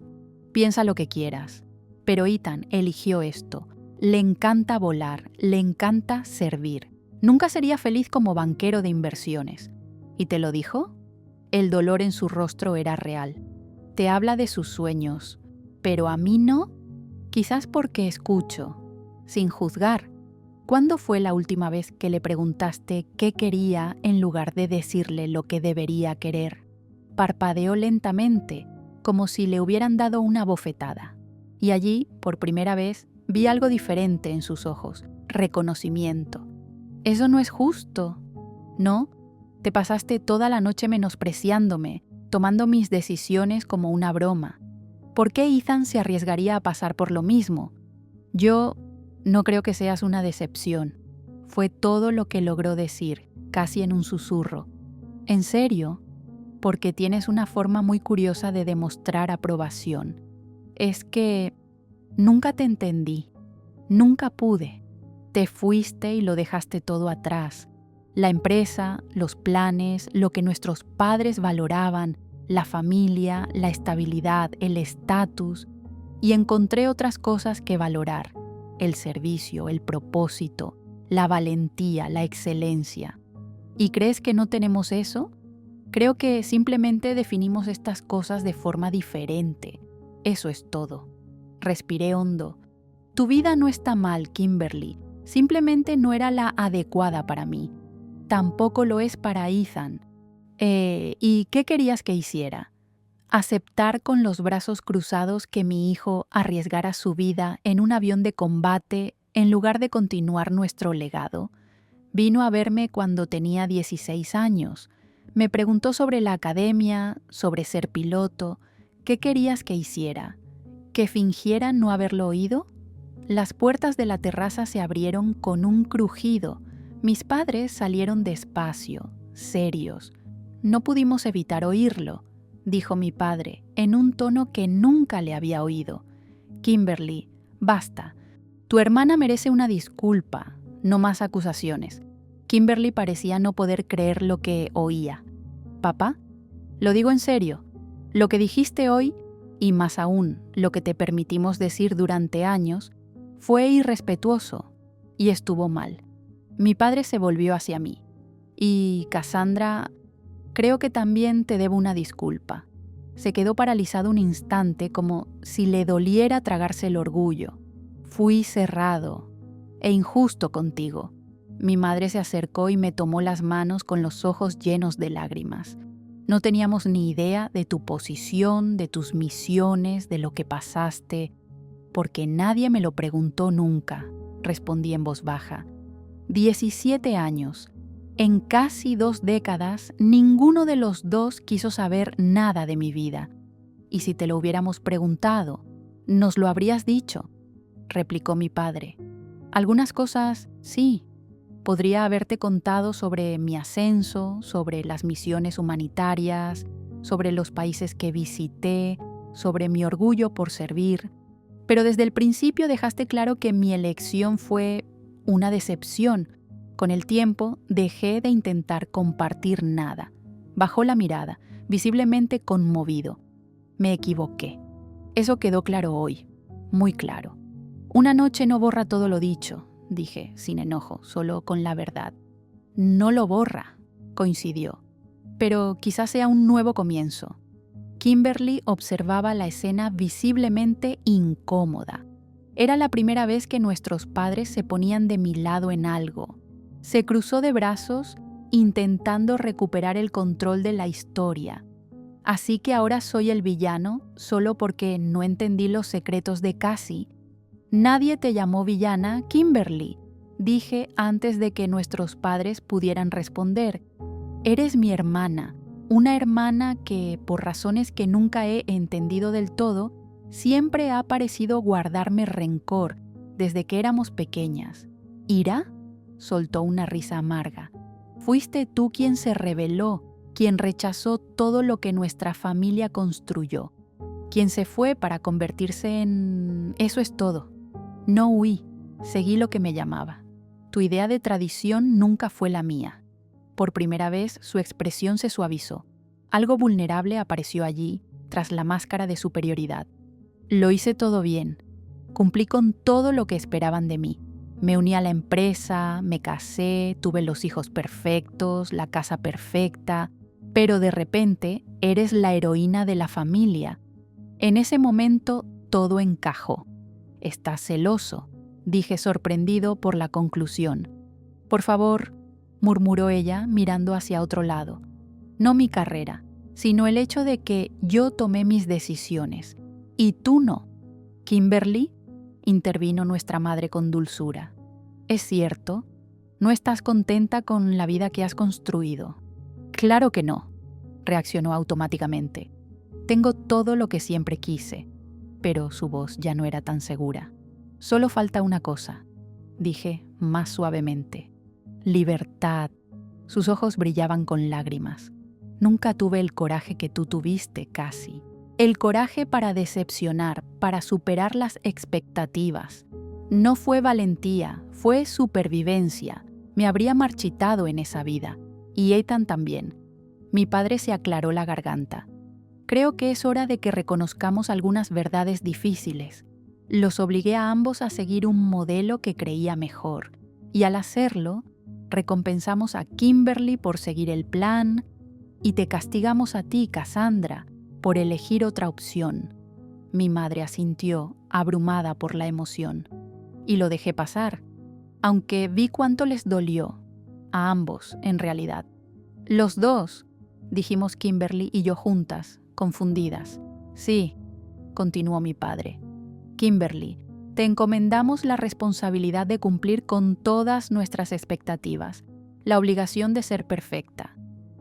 Piensa lo que quieras. Pero Ethan eligió esto. Le encanta volar, le encanta servir. Nunca sería feliz como banquero de inversiones. ¿Y te lo dijo? El dolor en su rostro era real. Te habla de sus sueños, pero a mí no. Quizás porque escucho, sin juzgar. ¿Cuándo fue la última vez que le preguntaste qué quería en lugar de decirle lo que debería querer? Parpadeó lentamente, como si le hubieran dado una bofetada. Y allí, por primera vez, vi algo diferente en sus ojos, reconocimiento. Eso no es justo, ¿no? Te pasaste toda la noche menospreciándome, tomando mis decisiones como una broma. ¿Por qué Ethan se arriesgaría a pasar por lo mismo? Yo no creo que seas una decepción. Fue todo lo que logró decir, casi en un susurro. ¿En serio? Porque tienes una forma muy curiosa de demostrar aprobación. Es que nunca te entendí, nunca pude. Te fuiste y lo dejaste todo atrás. La empresa, los planes, lo que nuestros padres valoraban, la familia, la estabilidad, el estatus, y encontré otras cosas que valorar: el servicio, el propósito, la valentía, la excelencia. ¿Y crees que no tenemos eso? Creo que simplemente definimos estas cosas de forma diferente. Eso es todo. Respiré hondo. Tu vida no está mal, Kimberly. Simplemente no era la adecuada para mí. Tampoco lo es para Ethan. ¿Y qué querías que hiciera? ¿Aceptar con los brazos cruzados que mi hijo arriesgara su vida en un avión de combate en lugar de continuar nuestro legado? Vino a verme cuando tenía 16 años. Me preguntó sobre la academia, sobre ser piloto. ¿Qué querías que hiciera? ¿Que fingiera no haberlo oído? Las puertas de la terraza se abrieron con un crujido. Mis padres salieron despacio, serios. No pudimos evitar oírlo, dijo mi padre, en un tono que nunca le había oído. Kimberly, basta. Tu hermana merece una disculpa, no más acusaciones. Kimberly parecía no poder creer lo que oía. ¿Papá? Lo digo en serio. Lo que dijiste hoy, y más aún lo que te permitimos decir durante años, fue irrespetuoso y estuvo mal. Mi padre se volvió hacia mí. Y, Cassandra, creo que también te debo una disculpa. Se quedó paralizado un instante, como si le doliera tragarse el orgullo. Fui cerrado e injusto contigo. Mi madre se acercó y me tomó las manos con los ojos llenos de lágrimas. No teníamos ni idea de tu posición, de tus misiones, de lo que pasaste, porque nadie me lo preguntó nunca, respondí en voz baja. 17 años. En casi 2 décadas, ninguno de los dos quiso saber nada de mi vida. Y si te lo hubiéramos preguntado, nos lo habrías dicho, replicó mi padre. Algunas cosas, sí. Podría haberte contado sobre mi ascenso, sobre las misiones humanitarias, sobre los países que visité, sobre mi orgullo por servir. Pero desde el principio dejaste claro que mi elección fue una decepción. Con el tiempo dejé de intentar compartir nada. Bajó la mirada, visiblemente conmovido. Me equivoqué. Eso quedó claro hoy, muy claro. Una noche no borra todo lo dicho, dije, sin enojo, solo con la verdad. No lo borra, coincidió. Pero quizás sea un nuevo comienzo. Kimberly observaba la escena visiblemente incómoda. Era la primera vez que nuestros padres se ponían de mi lado en algo. Se cruzó de brazos intentando recuperar el control de la historia. Así que ahora soy el villano solo porque no entendí los secretos de Cassie. Nadie te llamó villana, Kimberly, dije antes de que nuestros padres pudieran responder. Eres mi hermana, una hermana que, por razones que nunca he entendido del todo, siempre ha parecido guardarme rencor desde que éramos pequeñas. ¿Ira? Soltó una risa amarga. Fuiste tú quien se rebeló, quien rechazó todo lo que nuestra familia construyó, quien se fue para convertirse en... Eso es todo. No huí, seguí lo que me llamaba. Tu idea de tradición nunca fue la mía. Por primera vez su expresión se suavizó. Algo vulnerable apareció allí, tras la máscara de superioridad. Lo hice todo bien. Cumplí con todo lo que esperaban de mí. Me uní a la empresa, me casé, tuve los hijos perfectos, la casa perfecta, pero de repente eres la heroína de la familia. En ese momento todo encajó. Estás celoso, dije sorprendido por la conclusión. Por favor, murmuró ella mirando hacia otro lado. No mi carrera, sino el hecho de que yo tomé mis decisiones y tú no. Kimberly, intervino nuestra madre con dulzura. Es cierto, no estás contenta con la vida que has construido. Claro que no, reaccionó automáticamente. Tengo todo lo que siempre quise, pero su voz ya no era tan segura. Solo falta una cosa, dije más suavemente. Libertad. Sus ojos brillaban con lágrimas. Nunca tuve el coraje que tú tuviste, Cassie. El coraje para decepcionar, para superar las expectativas. No fue valentía, fue supervivencia. Me habría marchitado en esa vida. Y Ethan también. Mi padre se aclaró la garganta. Creo que es hora de que reconozcamos algunas verdades difíciles. Los obligué a ambos a seguir un modelo que creía mejor. Y al hacerlo, recompensamos a Kimberly por seguir el plan y te castigamos a ti, Cassandra, por elegir otra opción. Mi madre asintió, abrumada por la emoción. Y lo dejé pasar, aunque vi cuánto les dolió. A ambos, en realidad. Los dos, dijimos Kimberly y yo juntas, confundidas. Sí, continuó mi padre. Kimberly, te encomendamos la responsabilidad de cumplir con todas nuestras expectativas, la obligación de ser perfecta.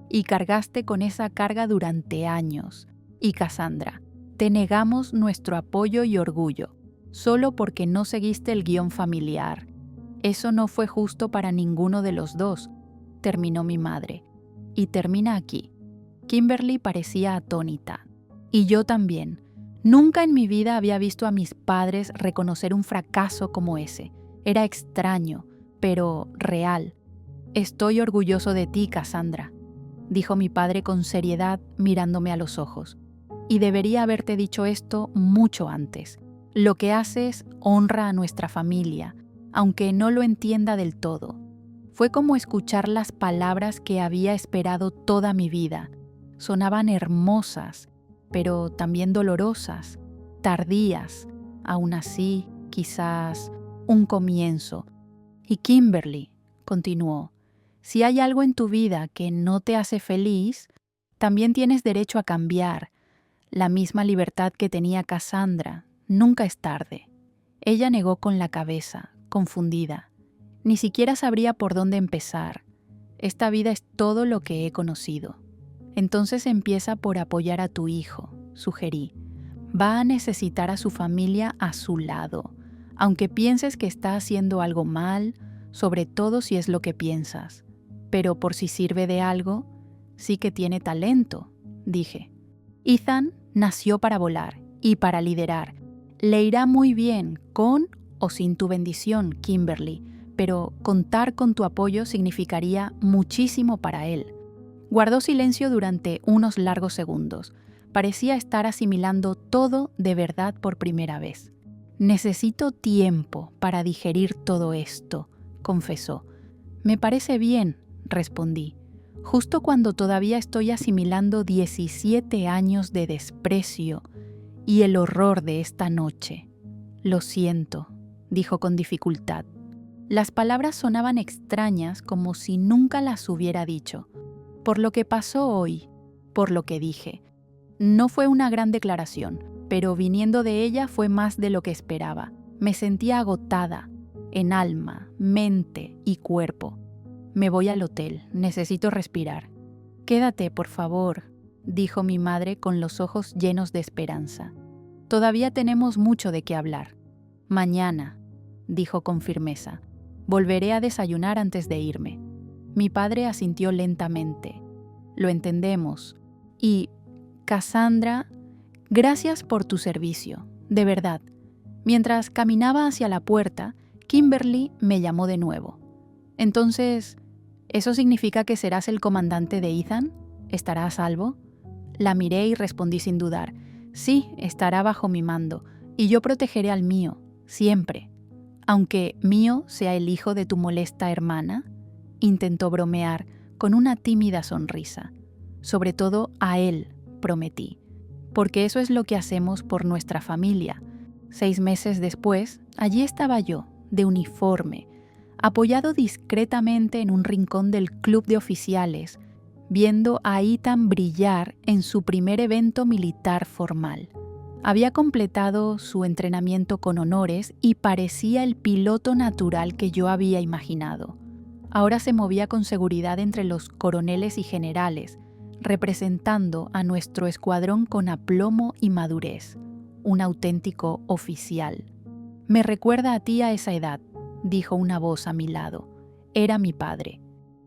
Y cargaste con esa carga durante años. Y Cassandra, te negamos nuestro apoyo y orgullo, solo porque no seguiste el guión familiar. Eso no fue justo para ninguno de los dos, terminó mi madre. Y termina aquí. Kimberly parecía atónita. Y yo también. Nunca en mi vida había visto a mis padres reconocer un fracaso como ese. Era extraño, pero real. Estoy orgulloso de ti, Cassandra, dijo mi padre con seriedad mirándome a los ojos. Y debería haberte dicho esto mucho antes. Lo que haces honra a nuestra familia, aunque no lo entienda del todo. Fue como escuchar las palabras que había esperado toda mi vida. Sonaban hermosas, pero también dolorosas, tardías. Aún así, quizás un comienzo. Y Kimberly, continuó, si hay algo en tu vida que no te hace feliz, también tienes derecho a cambiar. La misma libertad que tenía Cassandra. Nunca es tarde. Ella negó con la cabeza, confundida. Ni siquiera sabría por dónde empezar. Esta vida es todo lo que he conocido. Entonces empieza por apoyar a tu hijo, sugerí. Va a necesitar a su familia a su lado, aunque pienses que está haciendo algo mal, sobre todo si es lo que piensas. Pero por si sirve de algo, sí que tiene talento, dije. Ethan nació para volar y para liderar. Le irá muy bien con o sin tu bendición, Kimberly, pero contar con tu apoyo significaría muchísimo para él. Guardó silencio durante unos largos segundos. Parecía estar asimilando todo de verdad por primera vez. Necesito tiempo para digerir todo esto, confesó. Me parece bien, respondí. justo cuando todavía estoy asimilando 17 años de desprecio y el horror de esta noche. Lo siento, dijo con dificultad. Las palabras sonaban extrañas, como si nunca las hubiera dicho. Por lo que pasó hoy, por lo que dije. No fue una gran declaración, pero viniendo de ella fue más de lo que esperaba. Me sentía agotada, en alma, mente y cuerpo. Me voy al hotel, necesito respirar. Quédate, por favor, dijo mi madre con los ojos llenos de esperanza. Todavía tenemos mucho de qué hablar. Mañana, dijo con firmeza, volveré a desayunar antes de irme. Mi padre asintió lentamente. Lo entendemos. Y, Cassandra, gracias por tu servicio, de verdad. Mientras caminaba hacia la puerta, Kimberly me llamó de nuevo. Entonces, ¿eso significa que serás el comandante de Ethan? ¿Estará a salvo? La miré y respondí sin dudar. Sí, estará bajo mi mando, y yo protegeré al mío, siempre. Aunque mío sea el hijo de tu molesta hermana, intentó bromear con una tímida sonrisa. Sobre todo a él, prometí. Porque eso es lo que hacemos por nuestra familia. 6 meses después, allí estaba yo, de uniforme, apoyado discretamente en un rincón del club de oficiales, viendo a Ethan brillar en su primer evento militar formal. Había completado su entrenamiento con honores y parecía el piloto natural que yo había imaginado. Ahora se movía con seguridad entre los coroneles y generales, representando a nuestro escuadrón con aplomo y madurez, un auténtico oficial. Me recuerda a ti a esa edad, dijo una voz a mi lado. Era mi padre.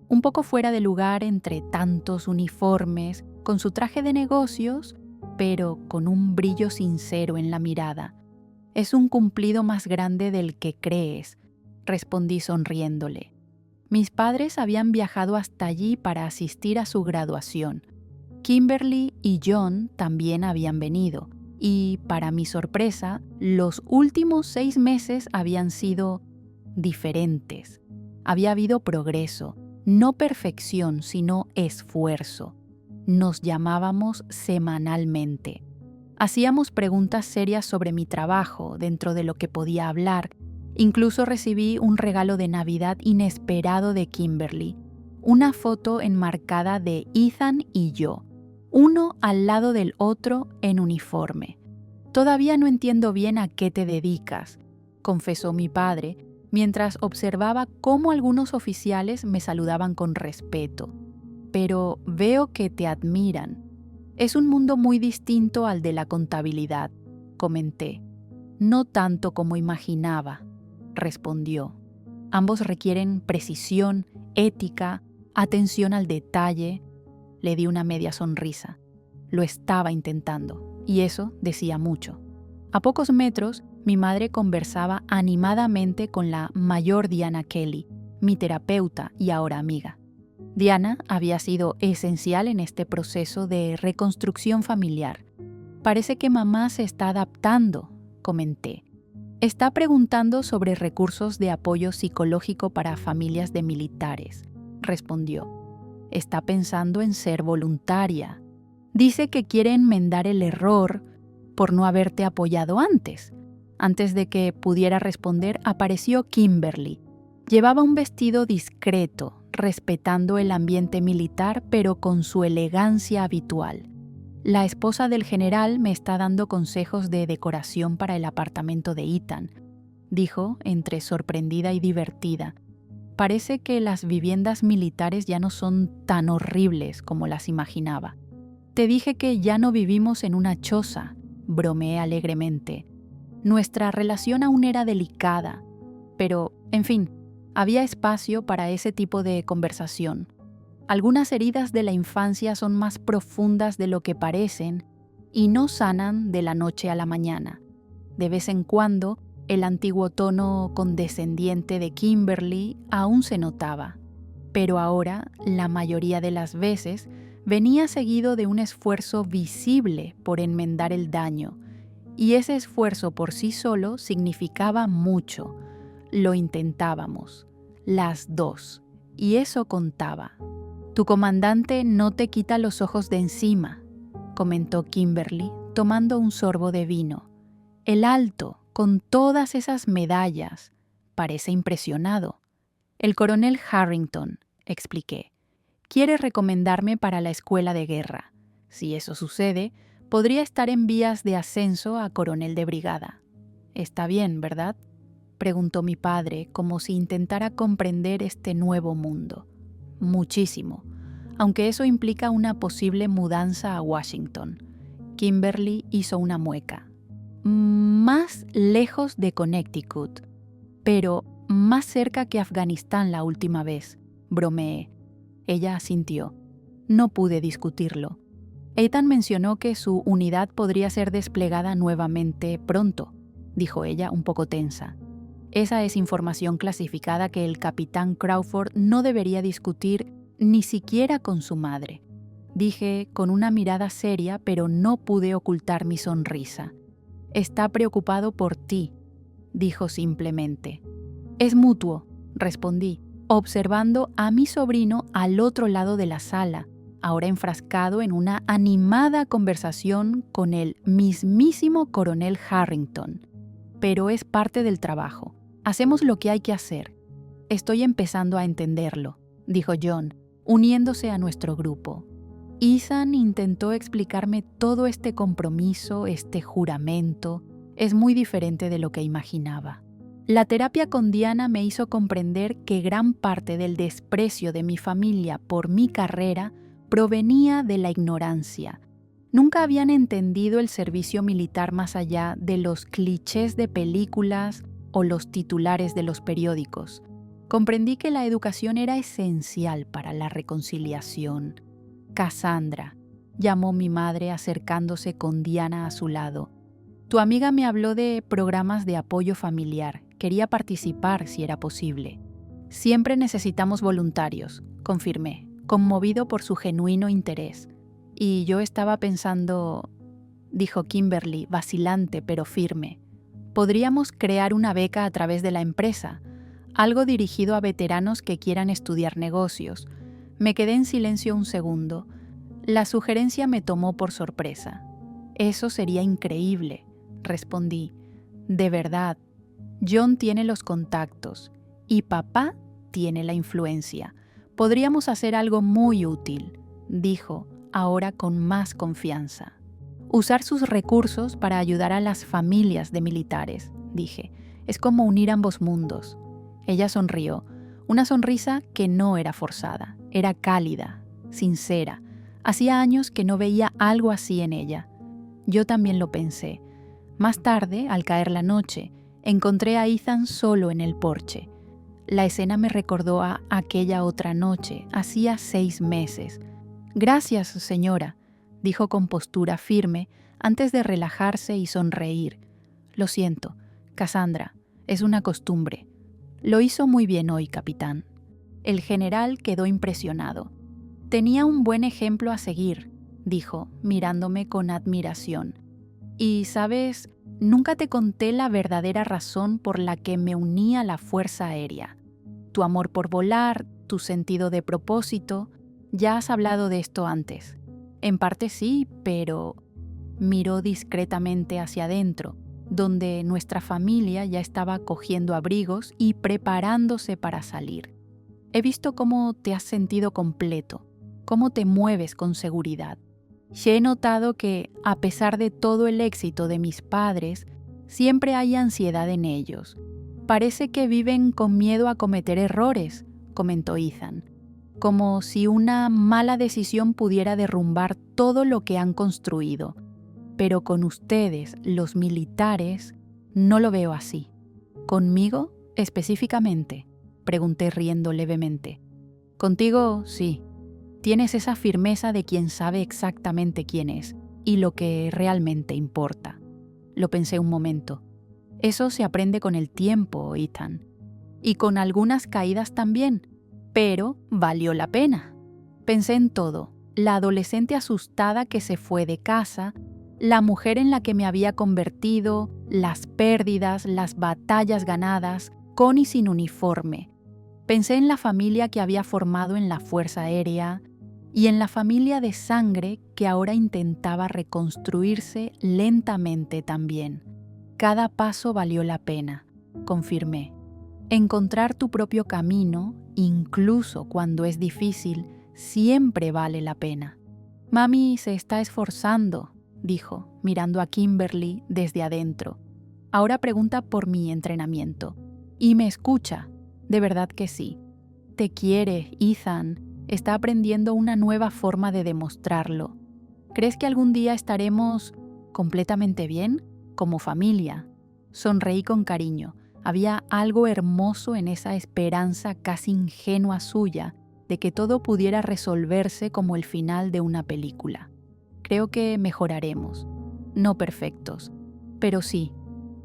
Un poco fuera de lugar entre tantos uniformes, con su traje de negocios, pero con un brillo sincero en la mirada. Es un cumplido más grande del que crees, respondí sonriéndole. Mis padres habían viajado hasta allí para asistir a su graduación. Kimberly y John también habían venido, y, para mi sorpresa, los últimos 6 meses habían sido diferentes. Había habido progreso, no perfección, sino esfuerzo. Nos llamábamos semanalmente. Hacíamos preguntas serias sobre mi trabajo, dentro de lo que podía hablar. Incluso recibí un regalo de Navidad inesperado de Kimberly, una foto enmarcada de Ethan y yo, uno al lado del otro en uniforme. Todavía no entiendo bien a qué te dedicas, confesó mi padre, mientras observaba cómo algunos oficiales me saludaban con respeto. Pero veo que te admiran. Es un mundo muy distinto al de la contabilidad, comenté. No tanto como imaginaba, respondió. Ambos requieren precisión, ética, atención al detalle. Le di una media sonrisa. Lo estaba intentando, y eso decía mucho. A pocos metros, mi madre conversaba animadamente con la mayor Diana Kelly, mi terapeuta y ahora amiga. Diana había sido esencial en este proceso de reconstrucción familiar. Parece que mamá se está adaptando, comenté. Está preguntando sobre recursos de apoyo psicológico para familias de militares, respondió. Está pensando en ser voluntaria. Dice que quiere enmendar el error por no haberte apoyado antes. Antes de que pudiera responder, apareció Kimberly. Llevaba un vestido discreto, respetando el ambiente militar, pero con su elegancia habitual. La esposa del general me está dando consejos de decoración para el apartamento de Ethan, dijo entre sorprendida y divertida. Parece que las viviendas militares ya no son tan horribles como las imaginaba. Te dije que ya no vivimos en una choza, bromeé alegremente. Nuestra relación aún era delicada, pero, en fin, había espacio para ese tipo de conversación. Algunas heridas de la infancia son más profundas de lo que parecen y no sanan de la noche a la mañana. De vez en cuando, el antiguo tono condescendiente de Kimberly aún se notaba, pero ahora, la mayoría de las veces, venía seguido de un esfuerzo visible por enmendar el daño, y ese esfuerzo por sí solo significaba mucho. Lo intentábamos, las dos, y eso contaba. Tu comandante no te quita los ojos de encima, comentó Kimberly, tomando un sorbo de vino. El alto, con todas esas medallas, parece impresionado. El coronel Harrington, expliqué, quiere recomendarme para la escuela de guerra. Si eso sucede, podría estar en vías de ascenso a coronel de brigada. Está bien, ¿verdad?, preguntó mi padre, como si intentara comprender este nuevo mundo. Muchísimo, aunque eso implica una posible mudanza a Washington. Kimberly hizo una mueca. Más lejos de Connecticut, pero más cerca que Afganistán la última vez, bromeé. Ella asintió. No pude discutirlo. Ethan mencionó que su unidad podría ser desplegada nuevamente pronto, dijo ella un poco tensa. Esa es información clasificada que el capitán Crawford no debería discutir ni siquiera con su madre, dije con una mirada seria, pero no pude ocultar mi sonrisa. Está preocupado por ti, dijo simplemente. Es mutuo, respondí, observando a mi sobrino al otro lado de la sala, ahora enfrascado en una animada conversación con el mismísimo coronel Harrington. Pero es parte del trabajo. Hacemos lo que hay que hacer. Estoy empezando a entenderlo, dijo John, uniéndose a nuestro grupo. Ethan intentó explicarme todo este compromiso, este juramento. Es muy diferente de lo que imaginaba. La terapia con Diana me hizo comprender que gran parte del desprecio de mi familia por mi carrera provenía de la ignorancia. Nunca habían entendido el servicio militar más allá de los clichés de películas o los titulares de los periódicos. Comprendí que la educación era esencial para la reconciliación. Cassandra, llamó mi madre acercándose con Diana a su lado. Tu amiga me habló de programas de apoyo familiar. Quería participar si era posible. Siempre necesitamos voluntarios, confirmé, conmovido por su genuino interés. Y yo estaba pensando, dijo Kimberly, vacilante pero firme. Podríamos crear una beca a través de la empresa, algo dirigido a veteranos que quieran estudiar negocios. Me quedé en silencio un segundo. La sugerencia me tomó por sorpresa. Eso sería increíble, respondí. De verdad, John tiene los contactos y papá tiene la influencia. Podríamos hacer algo muy útil, dijo, ahora con más confianza. Usar sus recursos para ayudar a las familias de militares, dije. Es como unir ambos mundos. Ella sonrió, una sonrisa que no era forzada, era cálida, sincera. Hacía años que no veía algo así en ella. Yo también lo pensé. Más tarde, al caer la noche, encontré a Ethan solo en el porche. La escena me recordó a aquella otra noche, hacía 6 meses. Gracias, señora, dijo con postura firme antes de relajarse y sonreír. Lo siento, Cassandra, es una costumbre. Lo hizo muy bien hoy, capitán. El general quedó impresionado. Tenía un buen ejemplo a seguir, dijo, mirándome con admiración. Y, ¿sabes? Nunca te conté la verdadera razón por la que me uní a la Fuerza Aérea. Tu amor por volar, tu sentido de propósito. Ya has hablado de esto antes. En parte sí, pero... Miró discretamente hacia adentro, donde nuestra familia ya estaba cogiendo abrigos y preparándose para salir. He visto cómo te has sentido completo, cómo te mueves con seguridad. Y he notado que, a pesar de todo el éxito de mis padres, siempre hay ansiedad en ellos. Parece que viven con miedo a cometer errores, comentó Ethan, como si una mala decisión pudiera derrumbar todo lo que han construido. Pero con ustedes, los militares, no lo veo así. ¿Conmigo, específicamente?, pregunté riendo levemente. Contigo, sí. Tienes esa firmeza de quien sabe exactamente quién es y lo que realmente importa. Lo pensé un momento. Eso se aprende con el tiempo, Ethan. Y con algunas caídas también, pero valió la pena. Pensé en todo. La adolescente asustada que se fue de casa, la mujer en la que me había convertido, las pérdidas, las batallas ganadas, con y sin uniforme. Pensé en la familia que había formado en la Fuerza Aérea y en la familia de sangre que ahora intentaba reconstruirse lentamente también. Cada paso valió la pena, confirmé. Encontrar tu propio camino, incluso cuando es difícil, siempre vale la pena. Mami se está esforzando, dijo, mirando a Kimberly desde adentro. Ahora pregunta por mi entrenamiento. Y me escucha, de verdad que sí. Te quiere, Ethan. Está aprendiendo una nueva forma de demostrarlo. ¿Crees que algún día estaremos completamente bien? Como familia. Sonreí con cariño. Había algo hermoso en esa esperanza casi ingenua suya de que todo pudiera resolverse como el final de una película. Creo que mejoraremos. No perfectos, pero sí,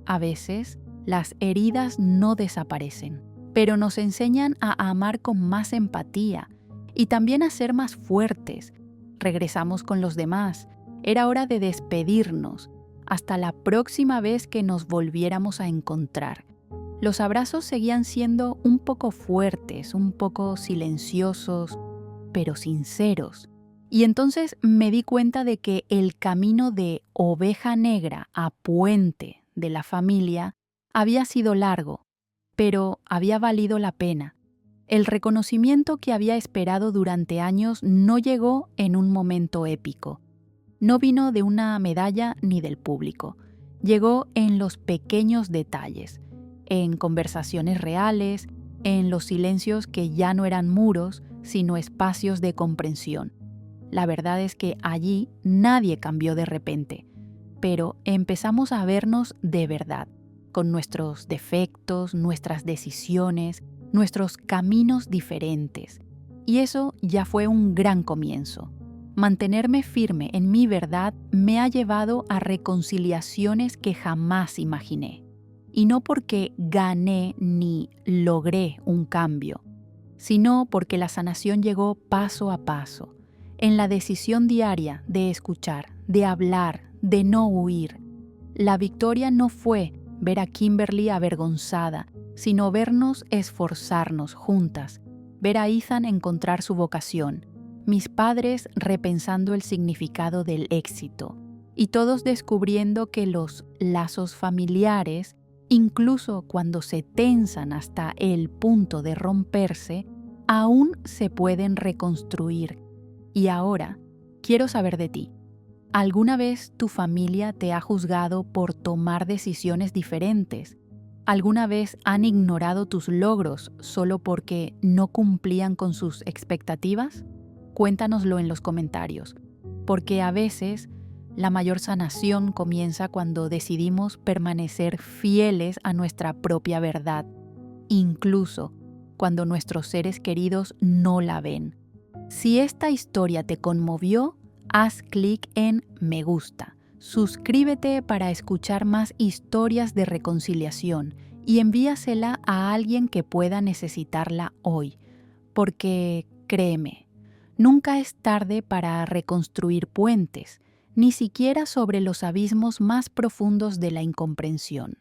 a veces las heridas no desaparecen, pero nos enseñan a amar con más empatía y también a ser más fuertes. Regresamos con los demás. Era hora de despedirnos. Hasta la próxima vez que nos volviéramos a encontrar. Los abrazos seguían siendo un poco fuertes, un poco silenciosos, pero sinceros. Y entonces me di cuenta de que el camino de oveja negra a puente de la familia había sido largo, pero había valido la pena. El reconocimiento que había esperado durante años no llegó en un momento épico. No vino de una medalla ni del público. Llegó en los pequeños detalles, en conversaciones reales, en los silencios que ya no eran muros, sino espacios de comprensión. La verdad es que allí nadie cambió de repente, pero empezamos a vernos de verdad, con nuestros defectos, nuestras decisiones, nuestros caminos diferentes. Y eso ya fue un gran comienzo. Mantenerme firme en mi verdad me ha llevado a reconciliaciones que jamás imaginé. Y no porque gané ni logré un cambio, sino porque la sanación llegó paso a paso, en la decisión diaria de escuchar, de hablar, de no huir. La victoria no fue ver a Kimberly avergonzada, sino vernos esforzarnos juntas, ver a Ethan encontrar su vocación, mis padres repensando el significado del éxito, y todos descubriendo que los lazos familiares, incluso cuando se tensan hasta el punto de romperse, aún se pueden reconstruir. Y ahora, quiero saber de ti. ¿Alguna vez tu familia te ha juzgado por tomar decisiones diferentes? ¿Alguna vez han ignorado tus logros solo porque no cumplían con sus expectativas? Cuéntanoslo en los comentarios, porque a veces la mayor sanación comienza cuando decidimos permanecer fieles a nuestra propia verdad, incluso cuando nuestros seres queridos no la ven. Si esta historia te conmovió, haz clic en me gusta, suscríbete para escuchar más historias de reconciliación y envíasela a alguien que pueda necesitarla hoy, porque créeme, nunca es tarde para reconstruir puentes, ni siquiera sobre los abismos más profundos de la incomprensión.